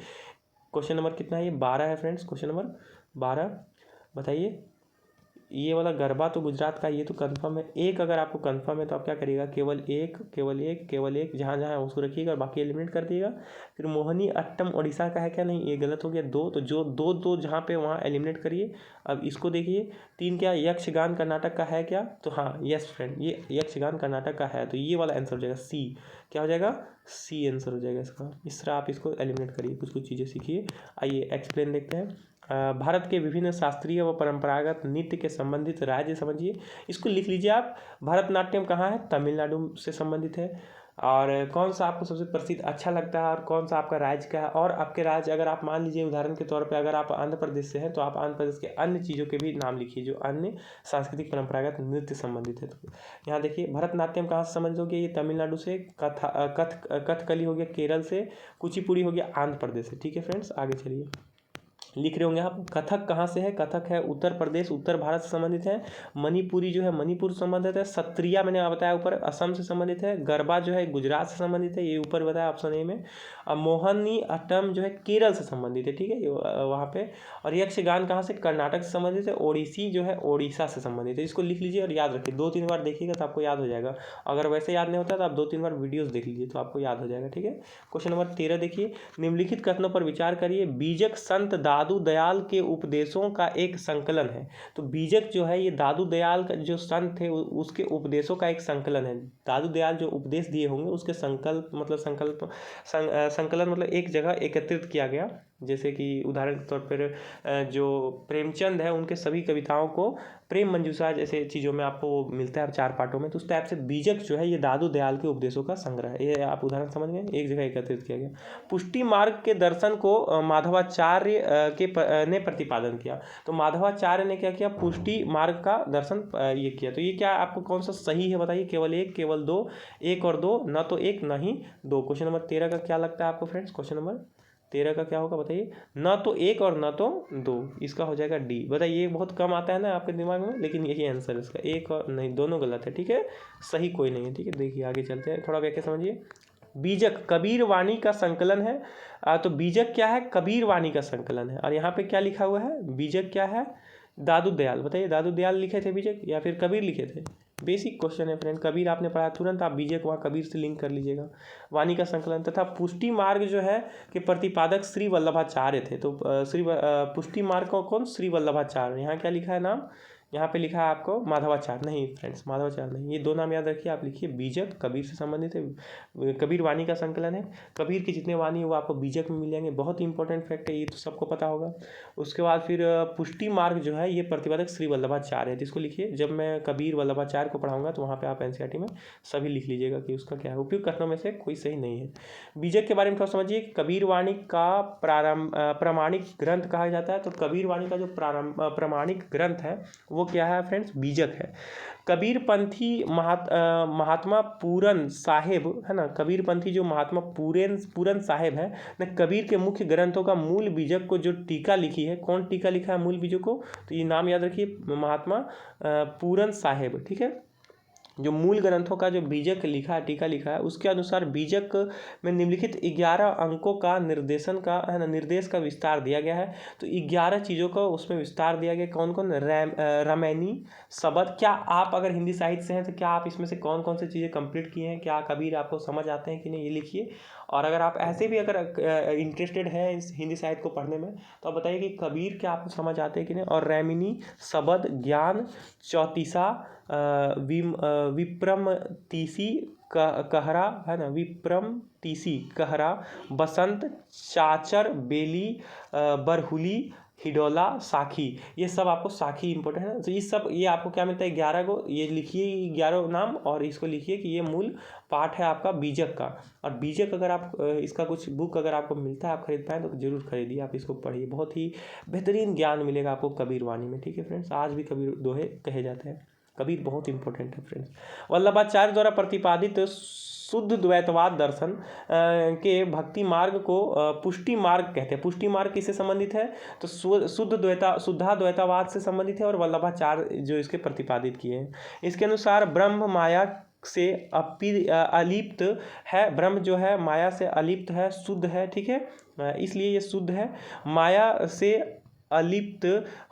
क्वेश्चन नंबर कितना है, ये 12 है फ्रेंड्स। क्वेश्चन नंबर 12 बताइए, ये वाला गरबा तो गुजरात का, ये तो कंफर्म है। एक अगर आपको कंफर्म है तो आप क्या करिएगा, केवल एक जहाँ जहाँ उसको रखिएगा और बाकी एलिमिनेट कर दिएगा। फिर मोहिनी अट्टम उड़ीसा का है क्या, नहीं ये गलत हो गया। दो, तो जो दो जहाँ पे वहाँ एलिमिनेट करिए। अब इसको देखिए 3, क्या यक्षगान कर्नाटक का है क्या, तो हाँ यस फ्रेंड ये यक्षगान कर्नाटक का है, तो ये वाला आंसर हो जाएगा सी। क्या हो जाएगा, सी आंसर हो जाएगा इसका। इस तरह आप इसको एलिमिनेट करिए, कुछ चीज़ें सीखिए। आइए एक्सप्लेन देखते हैं। भारत के विभिन्न शास्त्रीय व परंपरागत नृत्य के संबंधित राज्य समझिए, इसको लिख लीजिए आप। भरतनाट्यम कहाँ है, तमिलनाडु से संबंधित है। और कौन सा आपको सबसे प्रसिद्ध अच्छा लगता है और कौन सा आपका राज्य का है, और आपके राज्य अगर आप मान लीजिए उदाहरण के तौर पे अगर आप आंध्र प्रदेश से हैं तो आप आंध्र प्रदेश के अन्य चीज़ों के भी नाम लिखिए जो अन्य सांस्कृतिक परंपरागत नृत्य संबंधित है। तो यहाँ देखिए भरतनाट्यम कहाँ से समझ लोगे, ये तमिलनाडु से, कथकली हो गया केरल से, कुचिपुड़ी हो गया आंध्र प्रदेश से। ठीक है फ्रेंड्स, आगे चलिए। लिख रहे होंगे आप, कथक कहाँ से है, कथक है उत्तर प्रदेश, उत्तर भारत से संबंधित है। मणिपुरी जो है मणिपुर से संबंधित है। सत्रिया मैंने बताया ऊपर असम से संबंधित है। गरबा जो है गुजरात से संबंधित है, ये ऊपर बताया ऑप्शन ए में। और मोहनी अट्टम जो है केरल से संबंधित है, ठीक है, वहाँ पे। और यक्षगान कहाँ से, कर्नाटक से संबंधित है। ओडिसी जो है ओडिशा से संबंधित है। इसको लिख लीजिए और याद रखिए, 2-3 बार देखिएगा तो आपको याद हो जाएगा। अगर वैसे याद नहीं होता तो आप 2-3 बार वीडियोस देख लीजिए तो आपको याद हो जाएगा, ठीक है। क्वेश्चन नंबर 13 देखिए, निम्नलिखित कथनों पर विचार करिए। बीजक संत दादू दयाल के उपदेशों का एक संकलन है। तो बीजक जो है ये दादू दयाल का जो संत थे उसके उपदेशों का एक संकलन है। दादू दयाल जो उपदेश दिए होंगे उसके संकलन मतलब एक जगह एकत्रित किया गया। जैसे कि उदाहरण के तौर पर जो प्रेमचंद है उनके सभी कविताओं को प्रेम मंजूषा जैसे चीज़ों में आपको मिलता है 4 पार्टों में, तो उस टाइप से बीजक जो है ये दादू दयाल के उपदेशों का संग्रह है। ये आप उदाहरण समझ गए, एक जगह एकत्रित किया गया। पुष्टि मार्ग के दर्शन को माधवाचार्य ने प्रतिपादन किया। तो माधवाचार्य ने क्या किया, पुष्टि मार्ग का दर्शन ये किया। तो ये क्या आपको कौन सा सही है बताइए, केवल एक, केवल दो, एक और दो, न तो एक न ही दो। क्वेश्चन नंबर 13 का क्या लगता है आपको फ्रेंड्स, क्वेश्चन नंबर 13 का क्या होगा बताइए, न तो एक और न तो दो, इसका हो जाएगा डी। बताइए ये बहुत कम आता है ना आपके दिमाग में, लेकिन यही आंसर है इसका, एक और नहीं, दोनों गलत है, ठीक है, सही कोई नहीं है, ठीक है। देखिए आगे चलते हैं, थोड़ा व्याख्या समझिए। बीजक कबीर वाणी का संकलन है। तो बीजक क्या है, कबीर वाणी का संकलन है। और यहाँ पे क्या लिखा हुआ है, बीजक क्या है, दादू दयाल। बताइए दादू दयाल लिखे थे बीजक या फिर कबीर लिखे थे। बेसिक क्वेश्चन है फ्रेंड, कबीर आपने पढ़ा तुरंत आप बीजक वहाँ कबीर से लिंक कर लीजिएगा। वाणी का संकलन तथा पुष्टि मार्ग जो है कि प्रतिपादक श्री वल्लभाचार्य थे। तो पुष्टि मार्ग को कौन, श्री वल्लभाचार्य। यहाँ क्या लिखा है नाम, यहाँ पे लिखा है आपको माधवाचार्य, नहीं फ्रेंड्स माधवाचार्य नहीं, ये 2 नाम याद रखिए। आप लिखिए बीजक कबीर से संबंधित है, कबीर वाणी का संकलन है। कबीर की जितने वाणी है वो आपको बीजक में मिल जाएंगे, बहुत ही इंपॉर्टेंट फैक्ट है, ये तो सबको पता होगा। उसके बाद फिर पुष्टि मार्ग जो है ये प्रतिपादक श्री वल्लभाचार्य है, तो इसको लिखिए। जब मैं कबीर वल्लभाचार्य को पढ़ाऊंगा तो वहाँ पे आप एनसीईआरटी में सभी लिख लीजिएगा कि उसका क्या है। उपयुक्त कथनों में से कोई सही नहीं है। बीजक के बारे में थोड़ा समझिए। कबीर वाणी का प्रामाणिक ग्रंथ कहा जाता है। तो कबीर वाणी का जो प्रामाणिक ग्रंथ है वो क्या है फ्रेंड्स, बीजक है। कबीरपंथी महात्मा पूरन साहेब है ना, कबीरपंथी जो महात्मा पूरन साहेब है ना, कबीर के मुख्य ग्रंथों का मूल बीजक को जो टीका लिखी है, कौन टीका लिखा है मूल बीजक को, तो ये नाम याद रखिए, महात्मा पूरन साहेब, ठीक है। जो मूल ग्रंथों का जो बीजक लिखा है, टीका लिखा है, उसके अनुसार बीजक में निम्नलिखित 11 अंकों का निर्देशन का है ना, निर्देश का विस्तार दिया गया है। तो 11 चीज़ों का उसमें विस्तार दिया गया। कौन कौन, रामायणी शब्द। क्या आप अगर हिंदी साहित्य से हैं तो क्या आप इसमें से कौन कौन सी चीज़ें कंप्लीट किए हैं, क्या कबीर आपको समझ आते हैं कि नहीं, ये लिखिए। और अगर आप ऐसे भी अगर इंटरेस्टेड हैं इस हिंदी साहित्य को पढ़ने में तो आप बताइए कि कबीर क्या आपको समझ आते हैं कि नहीं। और रैमिनी शब्द, ज्ञान, चौतीसा, विप्रम तीसी कहरा है ना, विप्रम तीसी कहरा, बसंत, चाचर, बेली, बरहुली, हिडोला, साखी, ये सब आपको साखी इंपॉर्टेंट है। तो ये सब ये आपको क्या मिलता है, 11 को, ये लिखिए 11 नाम और इसको लिखिए कि ये मूल पाठ है आपका बीजक का। और बीजक अगर आप इसका कुछ बुक अगर आपको मिलता है, आप खरीद पाएँ तो जरूर खरीदिए, आप इसको पढ़िए, बहुत ही बेहतरीन ज्ञान मिलेगा आपको कबीर वाणी में, ठीक है फ्रेंड्स। आज भी कबीर दोहे कहे जाते हैं, कबीर बहुत इंपॉर्टेंट है फ्रेंड्स। वल्लभाचार्य द्वारा प्रतिपादित शुद्ध द्वैतवाद दर्शन के भक्ति मार्ग को पुष्टि मार्ग कहते हैं। पुष्टि मार्ग किससे संबंधित है, तो शुद्धाद्वैतवाद से संबंधित है और वल्लभाचार्य जो इसके प्रतिपादित किए हैं। इसके अनुसार ब्रह्म माया से अलिप्त है, ब्रह्म जो है माया से अलिप्त है, शुद्ध है, ठीक है, इसलिए ये शुद्ध है। माया से अलिप्त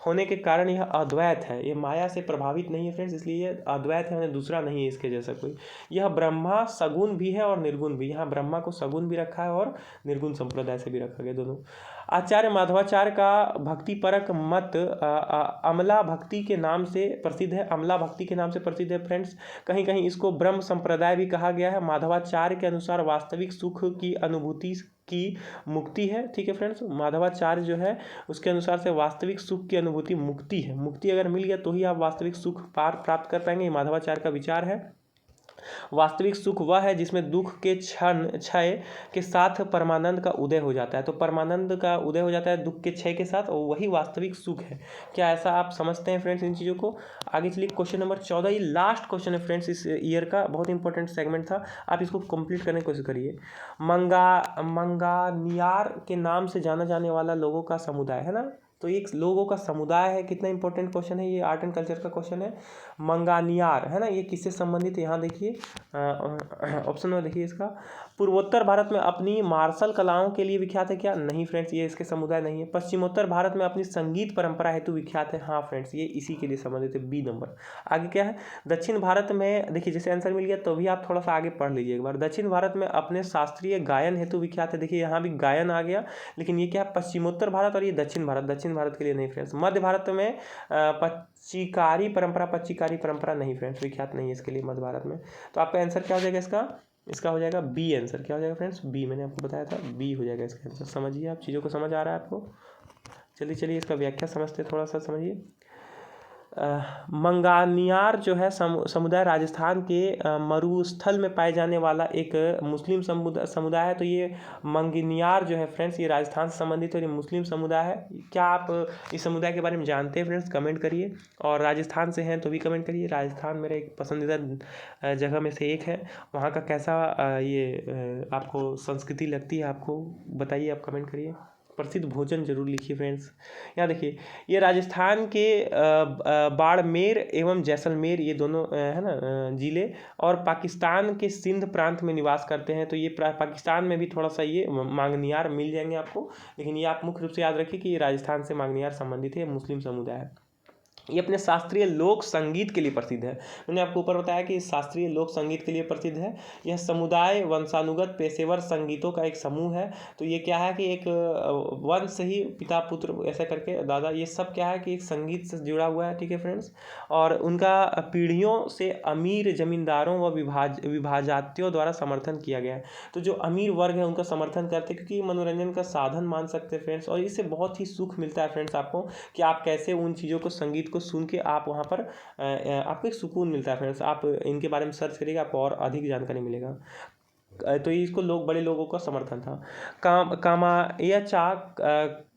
होने के कारण यह अद्वैत है, ये माया से प्रभावित नहीं है फ्रेंड्स, इसलिए ये अद्वैत है, दूसरा नहीं है इसके जैसा कोई। यह ब्रह्मा सगुण भी है और निर्गुण भी, यहाँ ब्रह्मा को सगुण भी रखा है और निर्गुण संप्रदाय से भी रखा गया, दोनों। आचार्य माधवाचार्य का भक्ति परक मत अमला भक्ति के नाम से प्रसिद्ध है, अमला भक्ति के नाम से प्रसिद्ध है फ्रेंड्स। कहीं कहीं इसको ब्रह्म संप्रदाय भी कहा गया है। माधवाचार्य के अनुसार वास्तविक सुख की अनुभूति की मुक्ति है, ठीक है फ्रेंड्स। माधवाचार्य जो है उसके अनुसार से वास्तविक सुख की अनुभूति मुक्ति है, मुक्ति अगर मिल गया तो ही आप वास्तविक सुख प्राप्त कर पाएंगे, ये माधवाचार्य का विचार है। वास्तविक सुख वह है जिसमें दुख के क्षय के साथ परमानंद का उदय हो जाता है। तो परमानंद का उदय हो जाता है दुख के क्षय के साथ, और वही वास्तविक सुख है। क्या ऐसा आप समझते हैं फ्रेंड्स इन चीज़ों को? आगे चलिए क्वेश्चन नंबर 14, ये लास्ट क्वेश्चन है फ्रेंड्स इस ईयर का, बहुत इंपॉर्टेंट सेगमेंट था, आप इसको कंप्लीट करने की कोशिश करिए। मंगानियार के नाम से जाना जाने वाला लोगों का समुदाय है ना, तो एक लोगों का समुदाय है। कितना इंपॉर्टेंट क्वेश्चन है ये, आर्ट एंड कल्चर का क्वेश्चन है। मंगानियार है ना, ये किससे संबंधित है? यहाँ देखिए ऑप्शन में देखिए इसका, पूर्वोत्तर भारत में अपनी मार्शल कलाओं के लिए विख्यात है क्या? नहीं फ्रेंड्स, ये इसके समुदाय नहीं है। पश्चिमोत्तर भारत में अपनी संगीत परंपरा हेतु विख्यात है। हाँ फ्रेंड्स, ये इसी के लिए संबंधित है, बी नंबर। आगे क्या है? दक्षिण भारत में, देखिए जैसे आंसर मिल गया तो भी आप थोड़ा सा आगे पढ़ लीजिए एक बार। दक्षिण भारत में अपने शास्त्रीय गायन हेतु विख्यात है। देखिए यहाँ भी गायन आ गया, लेकिन ये क्या है? पश्चिमोत्तर भारत और ये दक्षिण भारत, दक्षिण भारत के लिए नहीं फ्रेंड्स। मध्य भारत में पच्चीकारी परंपरा नहीं फ्रेंड्स, विख्यात नहीं है इसके लिए मध्य भारत में। तो आपका आंसर क्या हो जाएगा इसका हो जाएगा बी आंसर। क्या हो जाएगा फ्रेंड्स? बी, मैंने आपको बताया था बी हो जाएगा इसका आंसर। समझिए, आप चीज़ों को समझ आ रहा है आपको? चलिए इसका व्याख्या समझते, थोड़ा सा समझिए। मंगानियार जो है समुदाय राजस्थान के मरुस्थल में पाए जाने वाला एक मुस्लिम समुदाय है। तो ये मंगनियार जो है फ्रेंड्स, ये राजस्थान से संबंधित और ये मुस्लिम समुदाय है। क्या आप इस समुदाय के बारे में जानते हैं फ्रेंड्स? कमेंट करिए, और राजस्थान से हैं तो भी कमेंट करिए। राजस्थान मेरा एक पसंदीदा जगह में से एक है। वहाँ का कैसा ये आपको संस्कृति लगती है, आपको बताइए, आप कमेंट करिए। प्रसिद्ध भोजन जरूर लिखिए फ्रेंड्स। यहाँ देखिए, ये राजस्थान के बाड़मेर एवं जैसलमेर, ये दोनों है ना जिले, और पाकिस्तान के सिंध प्रांत में निवास करते हैं। तो ये पाकिस्तान में भी थोड़ा सा ये मंगनियार मिल जाएंगे आपको, लेकिन ये आप मुख्य रूप से याद रखिए कि ये राजस्थान से मंगनियार संबंधित है, मुस्लिम समुदाय है। ये अपने शास्त्रीय लोक संगीत के लिए प्रसिद्ध है। मैंने आपको ऊपर बताया कि शास्त्रीय लोक संगीत के लिए प्रसिद्ध है। यह समुदाय वंशानुगत पेशेवर संगीतों का एक समूह है। तो ये क्या है कि एक वंश ही पिता पुत्र ऐसा करके दादा, ये सब क्या है कि एक संगीत से जुड़ा हुआ है। ठीक है फ्रेंड्स, और उनका पीढ़ियों से अमीर जमींदारों व विभाजातियों द्वारा समर्थन किया गया है। तो जो अमीर वर्ग है उनका समर्थन करते हैं, क्योंकि मनोरंजन का साधन मान सकते हैं फ्रेंड्स, और इससे बहुत ही सुख मिलता है फ्रेंड्स आपको, कि आप कैसे उन चीज़ों को, संगीत को सुन के आप वहाँ पर आपको एक सुकून मिलता है फ्रेंड्स। आप इनके बारे में सर्च करिएगा, आपको और अधिक जानकारी मिलेगा। तो इसको बड़े लोगों का समर्थन था। कामायचा,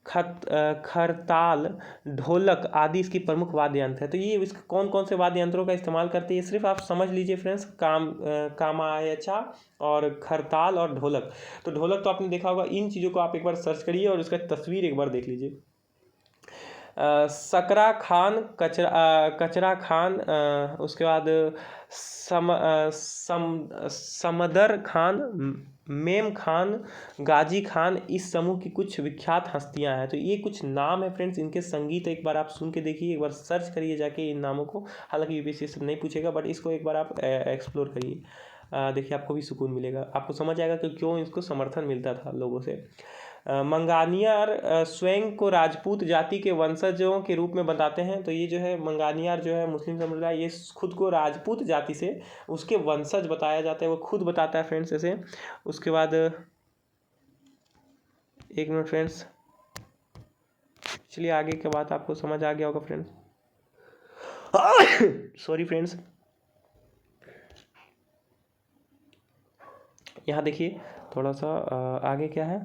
खरताल, ढोलक आदि इसकी प्रमुख वाद्य यंत्र है। तो ये इसके कौन कौन से वाद्य यंत्रों का इस्तेमाल करते हैं, सिर्फ आप समझ लीजिए फ्रेंड्स। कामायचा और खरताल और ढोलक। तो ढोलक तो आपने देखा होगा, इन चीज़ों को आप एक बार सर्च करिए और उसका तस्वीर एक बार देख लीजिए। सकरा खान, कचरा खान, उसके बाद समदर खान, मेम खान, गाजी खान, इस समूह की कुछ विख्यात हस्तियां हैं। तो ये कुछ नाम है फ्रेंड्स, इनके संगीत एक बार आप सुन के देखिए, एक बार सर्च करिए जाके इन नामों को। हालांकि यूपीएससी से नहीं पूछेगा, बट इसको एक बार आप एक्सप्लोर करिए, देखिए आपको भी सुकून मिलेगा, आपको समझ आएगा कि क्यों इसको समर्थन मिलता था लोगों से। मंगानियार स्वयं को राजपूत जाति के वंशजों के रूप में बताते हैं। तो ये जो है मंगानियार जो है मुस्लिम समुदाय, ये खुद को राजपूत जाति से उसके वंशज बताया जाता है, वो खुद बताता है फ्रेंड्स ऐसे। उसके बाद एक मिनट फ्रेंड्स, चलिए आगे के बात आपको समझ आ गया होगा फ्रेंड्स। सॉरी फ्रेंड्स, यहाँ देखिए थोड़ा सा आगे क्या है।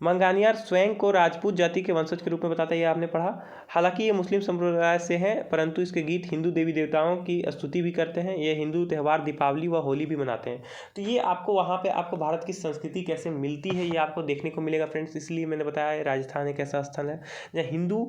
मंगानियार स्वयं को राजपूत जाति के वंशज के रूप में बताता है, ये आपने पढ़ा। हालांकि ये मुस्लिम संप्रदाय से हैं, परंतु इसके गीत हिंदू देवी देवताओं की स्तुति भी करते हैं। ये हिंदू त्यौहार दीपावली व होली भी मनाते हैं। तो ये आपको वहाँ पे आपको भारत की संस्कृति कैसे मिलती है, ये आपको देखने को मिलेगा फ्रेंड्स। इसलिए मैंने बताया राजस्थान एक ऐसा स्थल है जहाँ हिंदू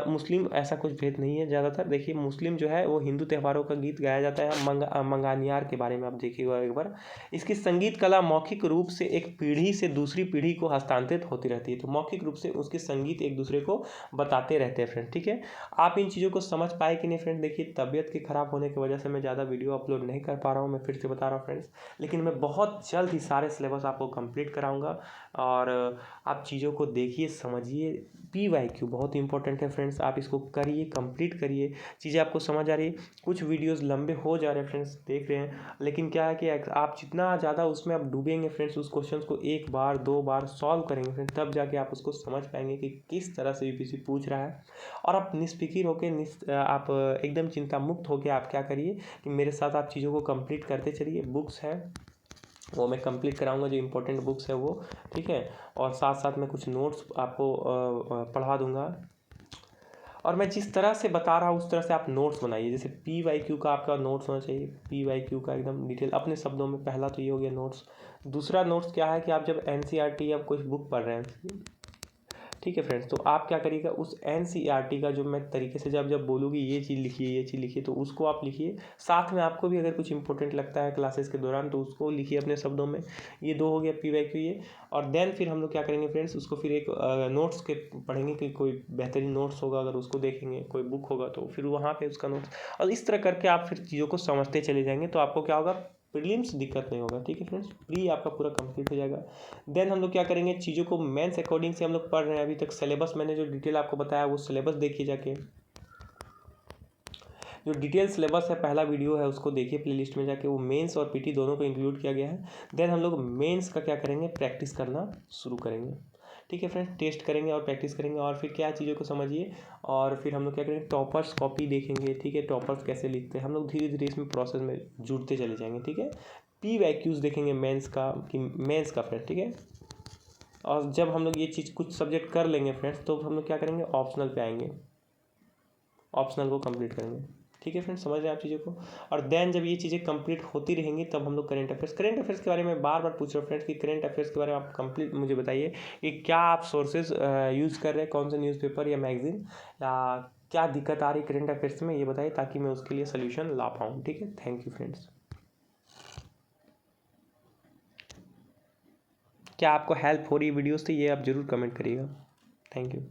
मुस्लिम ऐसा कुछ भेद नहीं है। ज़्यादातर देखिए मुस्लिम जो है वो हिंदू त्यौहारों का गीत गाया जाता है। मंगानियार के बारे में आप देखिएगा एक बार। इसकी संगीत कला मौखिक रूप से एक पीढ़ी से दूसरी पीढ़ी को हस्तांतरित होती रहती है। तो मौखिक रूप से उसके संगीत एक दूसरे को बताते रहते हैं फ्रेंड। ठीक है, आप इन चीज़ों को समझ पाए कि नहीं फ्रेंड? देखिए तबीयत के खराब होने की वजह से मैं ज़्यादा वीडियो अपलोड नहीं कर पा रहा हूँ, मैं फिर से बता रहा हूँ फ्रेंड्स, लेकिन मैं बहुत जल्द ही सारे सिलेबस आपको कंप्लीट कराऊंगा। और आप चीज़ों को देखिए, समझिए, PYQ बहुत इंपॉर्टेंट है फ्रेंड्स, आप इसको करिए, कंप्लीट करिए, चीज़ें आपको समझ आ रही है। कुछ वीडियोस लंबे हो जा रहे हैं फ्रेंड्स, देख रहे हैं, लेकिन क्या है कि आप जितना ज़्यादा उसमें आप डूबेंगे फ्रेंड्स, उस क्वेश्चन को 1 बार 2 बार सॉल्व करेंगे फ्रेंड्स, तब जाके आप उसको समझ पाएंगे कि किस तरह से यूपीएससी पूछ रहा है। और आप निष्फिक्र होकर आप एकदम चिंता मुक्त होकर आप क्या करिए कि मेरे साथ आप चीज़ों को कंप्लीट करते चलिए। बुक्स है वो मैं कंप्लीट कराऊंगा, जो इम्पोर्टेंट बुक्स है वो, ठीक है। और साथ साथ मैं कुछ नोट्स आपको पढ़वा दूंगा, और मैं जिस तरह से बता रहा हूँ उस तरह से आप नोट्स बनाइए। जैसे PYQ का आपका नोट्स होना चाहिए, PYQ का एकदम डिटेल अपने शब्दों में। पहला तो ये हो गया नोट्स। दूसरा नोट्स क्या है कि आप जब NCERT या कोई बुक पढ़ रहे हैं, ठीक है फ्रेंड्स, तो आप क्या करिएगा, उस NCERT का जो मैं तरीके से जब बोलूँगी ये चीज़ लिखिए, ये चीज़ लिखिए, तो उसको आप लिखिए। साथ में आपको भी अगर कुछ इंपॉर्टेंट लगता है क्लासेस के दौरान तो उसको लिखिए अपने शब्दों में। ये 2 हो गया PYQ ये। और देन फिर हम लोग क्या करेंगे फ्रेंड्स, उसको फिर एक नोट्स के पढ़ेंगे कि कोई बेहतरीन नोट्स होगा, अगर उसको देखेंगे, कोई बुक होगा तो फिर वहाँ पर उसका नोट्स, और इस तरह करके आप फिर चीज़ों को समझते चले जाएंगे, तो आपको क्या होगा, प्रीलिम्स दिक्कत नहीं होगा। ठीक है फ्रेंड्स, प्री आपका पूरा कंप्लीट हो जाएगा। देन हम लोग क्या करेंगे, चीज़ों को मेंस अकॉर्डिंग से हम लोग पढ़ रहे हैं। अभी तक सिलेबस मैंने जो डिटेल आपको बताया वो सिलेबस देखिए जाके, जो डिटेल सिलेबस है पहला वीडियो है उसको देखिए प्लेलिस्ट में जाके, वो मेंस और पीटी दोनों को इंक्लूड किया गया है। देन हम लोग मेंस का क्या करेंगे, प्रैक्टिस करना शुरू करेंगे। ठीक है फ्रेंड्स, टेस्ट करेंगे और प्रैक्टिस करेंगे, और फिर क्या चीज़ों को समझिए, और फिर हम लोग क्या करेंगे, टॉपर्स कॉपी देखेंगे। ठीक है, टॉपर्स कैसे लिखते हैं, हम लोग धीरे धीरे इसमें प्रोसेस में जुड़ते चले जाएंगे। ठीक है, PYQs देखेंगे मेंस का, कि मेंस का फ्रेंड, ठीक है। और जब हम लोग ये चीज़ कुछ सब्जेक्ट कर लेंगे फ्रेंड्स, तो हम लोग क्या करेंगे, ऑप्शनल पे आएंगे, ऑप्शनल को कंप्लीट करेंगे। ठीक है फ्रेंड्स, समझ रहे हैं आप चीज़ों को। और देन जब ये चीज़ें कंप्लीट होती रहेंगी तब हम लोग करेंट अफेयर्स के बारे में बार बार पूछ रहे हो फ्रेंड्स, कि करेंट अफेयर्स के बारे में आप कंप्लीट मुझे बताइए कि क्या आप सोर्सेज यूज़ कर रहे हैं, कौन से न्यूज़पेपर या मैगजीन, या क्या दिक्कत आ रही है करेंट अफेयर्स में, ये बताइए, ताकि मैं उसके लिए सोल्यूशन ला पाऊँ। ठीक है, थैंक यू फ्रेंड्स। क्या आपको हेल्प हो रही है वीडियो से, ये आप ज़रूर कमेंट करिएगा। Thank you.